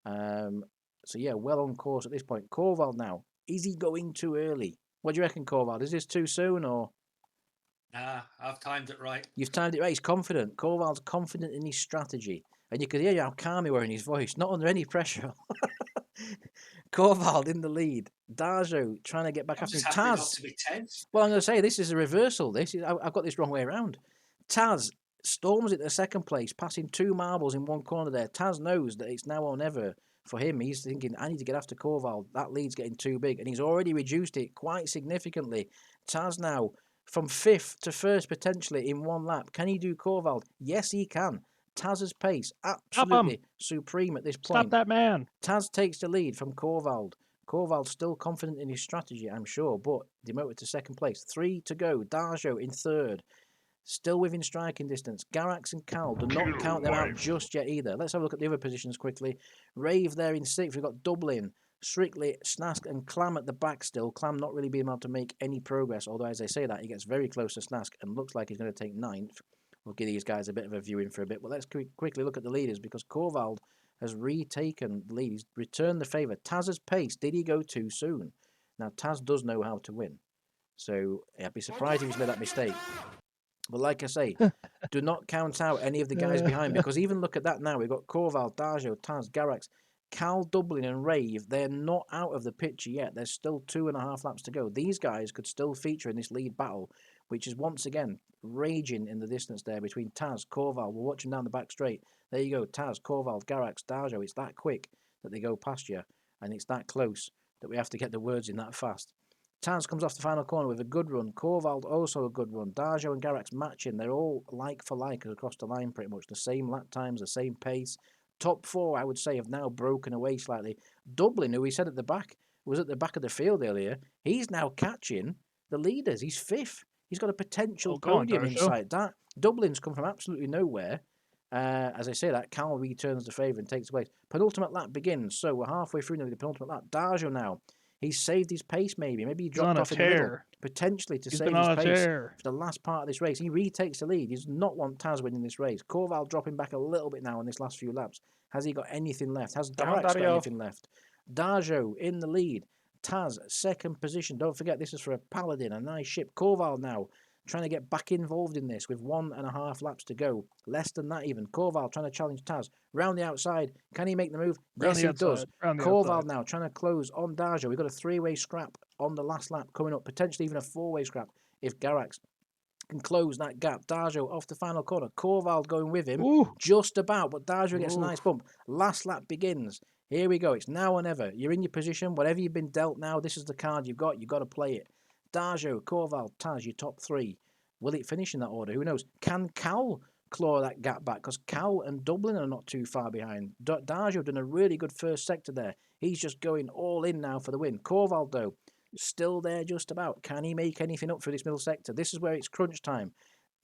So yeah, well on course at this point. Korvald now. Is he going too early? What do you reckon, Korvald? Is this too soon or? Nah, I've timed it right. You've timed it right. He's confident. Korvald's confident in his strategy. And you could hear how calm he were in his voice, not under any pressure. Korvald in the lead. Darjo trying to get back after him. Taz. To be 10th. Well, I'm going to say this is a reversal. I've got this wrong way around. Taz storms it to second place, passing 2 marbles in one corner there. Taz knows that it's now or never for him. He's thinking, I need to get after Korvald. That lead's getting too big. And he's already reduced it quite significantly. Taz now from 5th to 1st potentially in 1 lap. Can he do Korvald? Yes, he can. Taz's pace, absolutely supreme at this point. Stop that man. Taz takes the lead from Korvald. Korvald's still confident in his strategy, I'm sure, but demoted to second place. 3 to go. Darjo in 3rd. Still within striking distance. Garax and Cal do not count them out just yet either. Let's have a look at the other positions quickly. Rave there in 6th. We've got Dublin, Strictly, Snask and Clam at the back still. Clam not really being able to make any progress, although as I say that, he gets very close to Snask and looks like he's going to take 9th. We'll give these guys a bit of a viewing for a bit. But let's quickly look at the leaders because Korvald has retaken the lead. He's returned the favour. Taz's pace, did he go too soon? Now, Taz does know how to win. So I'd be surprised if he's made that mistake. But like I say, do not count out any of the guys behind because even look at that now. We've got Korvald, Darjo, Taz, Garax, Cal, Dublin and Rave. They're not out of the picture yet. There's still 2.5 laps to go. These guys could still feature in this lead battle, which is once again raging in the distance there between Taz, Korvald. We'll watch him down the back straight. There you go, Taz, Korvald, Garax, Darjo. It's that quick that they go past you, and it's that close that we have to get the words in that fast. Taz comes off the final corner with a good run. Korvald also a good run. Darjo and Garax matching. They're all like for like across the line pretty much. The same lap times, the same pace. Top 4, I would say, have now broken away slightly. Dublin, who we said at the back, was at the back of the field earlier. He's now catching the leaders. He's 5th. He's got a potential podium in sight. Dublin's come from absolutely nowhere. As I say that, Cal returns the favour and takes away. Penultimate lap begins. So we're halfway through now the penultimate lap. Darjo now. He's saved his pace, maybe. Maybe he He's on dropped a off in the middle. tear. Potentially to He's save been his on a pace tear. for the last part of this race. He retakes the lead. He does not want Taz winning this race. Corval dropping back a little bit now in this last few laps. Has he got anything left? Has Come on, Darax got Dario. anything left? Darjo in the lead. Taz, second position. Don't forget, this is for a Paladin, a nice ship. Corval now trying to get back involved in this with 1.5 laps to go. Less than that even. Corval trying to challenge Taz. Round the outside. Can he make the move? Round Yes, the he does. outside, round the Corval outside. now trying to close on Darjo. We've got a 3-way scrap on the last lap coming up. Potentially even a 4-way scrap if Garax can close that gap. Darjo off the final corner. Corval going with him. Ooh. Just about, but Darjo gets a Ooh. nice bump. Last lap begins. Here we go. It's now or never. You're in your position. Whatever you've been dealt now, this is the card you've got. You've got to play it. Darjo, Corval, Taz, your top 3. Will it finish in that order? Who knows? Can Cal claw that gap back? Because Cal and Dublin are not too far behind. Darjo done a really good first sector there. He's just going all in now for the win. Corval, though, still there just about. Can he make anything up for this middle sector? This is where it's crunch time.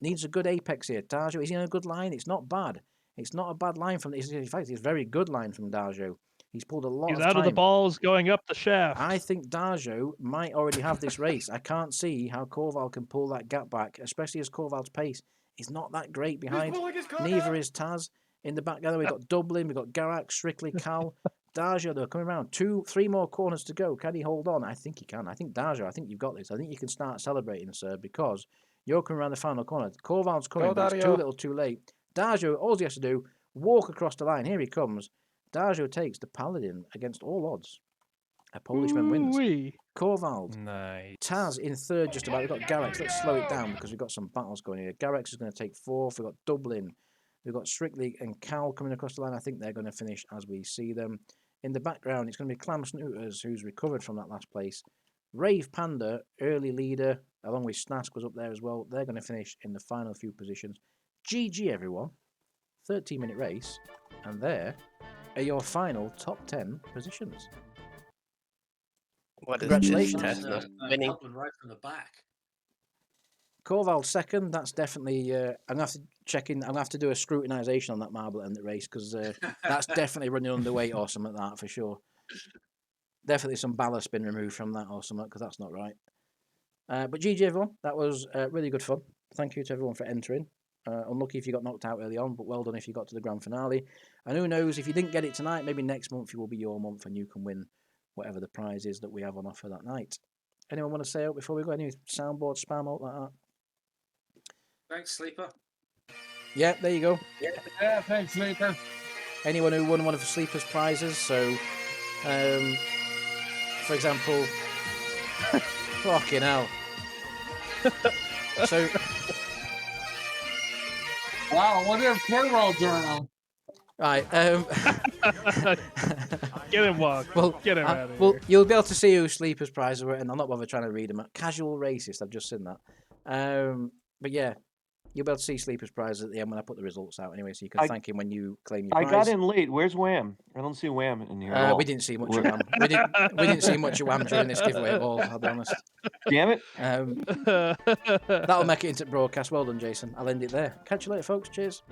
Needs a good apex here. Darjo, is he in a good line? It's not bad. It's not a bad line from... In fact, it's a very good line from Darjo. He's pulled a lot He's of out time. of the balls, going up the shaft. I think Darjo might already have this race. I can't see how Corval can pull that gap back, especially as Corval's pace is not that great behind. Neither is Taz. In the back, we've got Dublin, we've got Garax, Strictly, Cal. Darjo, though, coming around. 3 more corners to go. Can he hold on? I think he can. I think Darjo, I think you've got this. I think you can start celebrating, sir, because you're coming around the final corner. Corval's coming, Go, but it's too Dario. little too late. Darjo, all he has to do, walk across the line. Here he comes. Darjo takes the Paladin against all odds. A Polishman wins. Ooh-wee. Corval. Nice. Taz in third just about. We've got Garax. Let's slow it down because we've got some battles going here. Garax is going to take 4th. We've got Dublin. We've got Strictly and Cal coming across the line. I think they're going to finish as we see them. In the background, it's going to be Clam Snooters, who's recovered from that last place. Rave Panda, early leader, along with Snask was up there as well. They're going to finish in the final few positions. GG, everyone. 13-minute race. And there are your final top 10 positions. What is Congratulations. this Tesla winning? Dublin right from the back. Corval second. That's definitely. I'm gonna have to check in. I'm gonna have to do a scrutinisation on that marble end race because that's definitely running underweight or something like that for sure. Definitely some ballast been removed from that or something because that's not right. But GG everyone, that was really good fun. Thank you to everyone for entering. Unlucky if you got knocked out early on, but well done if you got to the grand finale. And who knows, if you didn't get it tonight, maybe next month it will be your month and you can win whatever the prize is that we have on offer that night. Anyone want to say out before we go? Any soundboard spam out like that? Thanks, Sleeper. Yeah, there you go. Yeah, thanks, Sleeper. Anyone who won one of the Sleeper's prizes. So, for example, fucking hell. So, Wow, what if Payroll Journal? right. Get him, Walk. Well, Get him out of here. well, you'll be able to see who Sleeper's prizes were, and I'm not bothered trying to read them. Casual racist. I've just seen that. But yeah, you'll be able to see Sleeper's prizes at the end when I put the results out. Anyway, so you can thank him when you claim your I prize. got in late. Where's Wham? I don't see Wham in here. at all. We didn't see much of Wham. We didn't see much of Wham during this giveaway at all. I'll be honest. Damn it! That'll make it into broadcast. Well done, Jason. I'll end it there. Catch you later, folks. Cheers.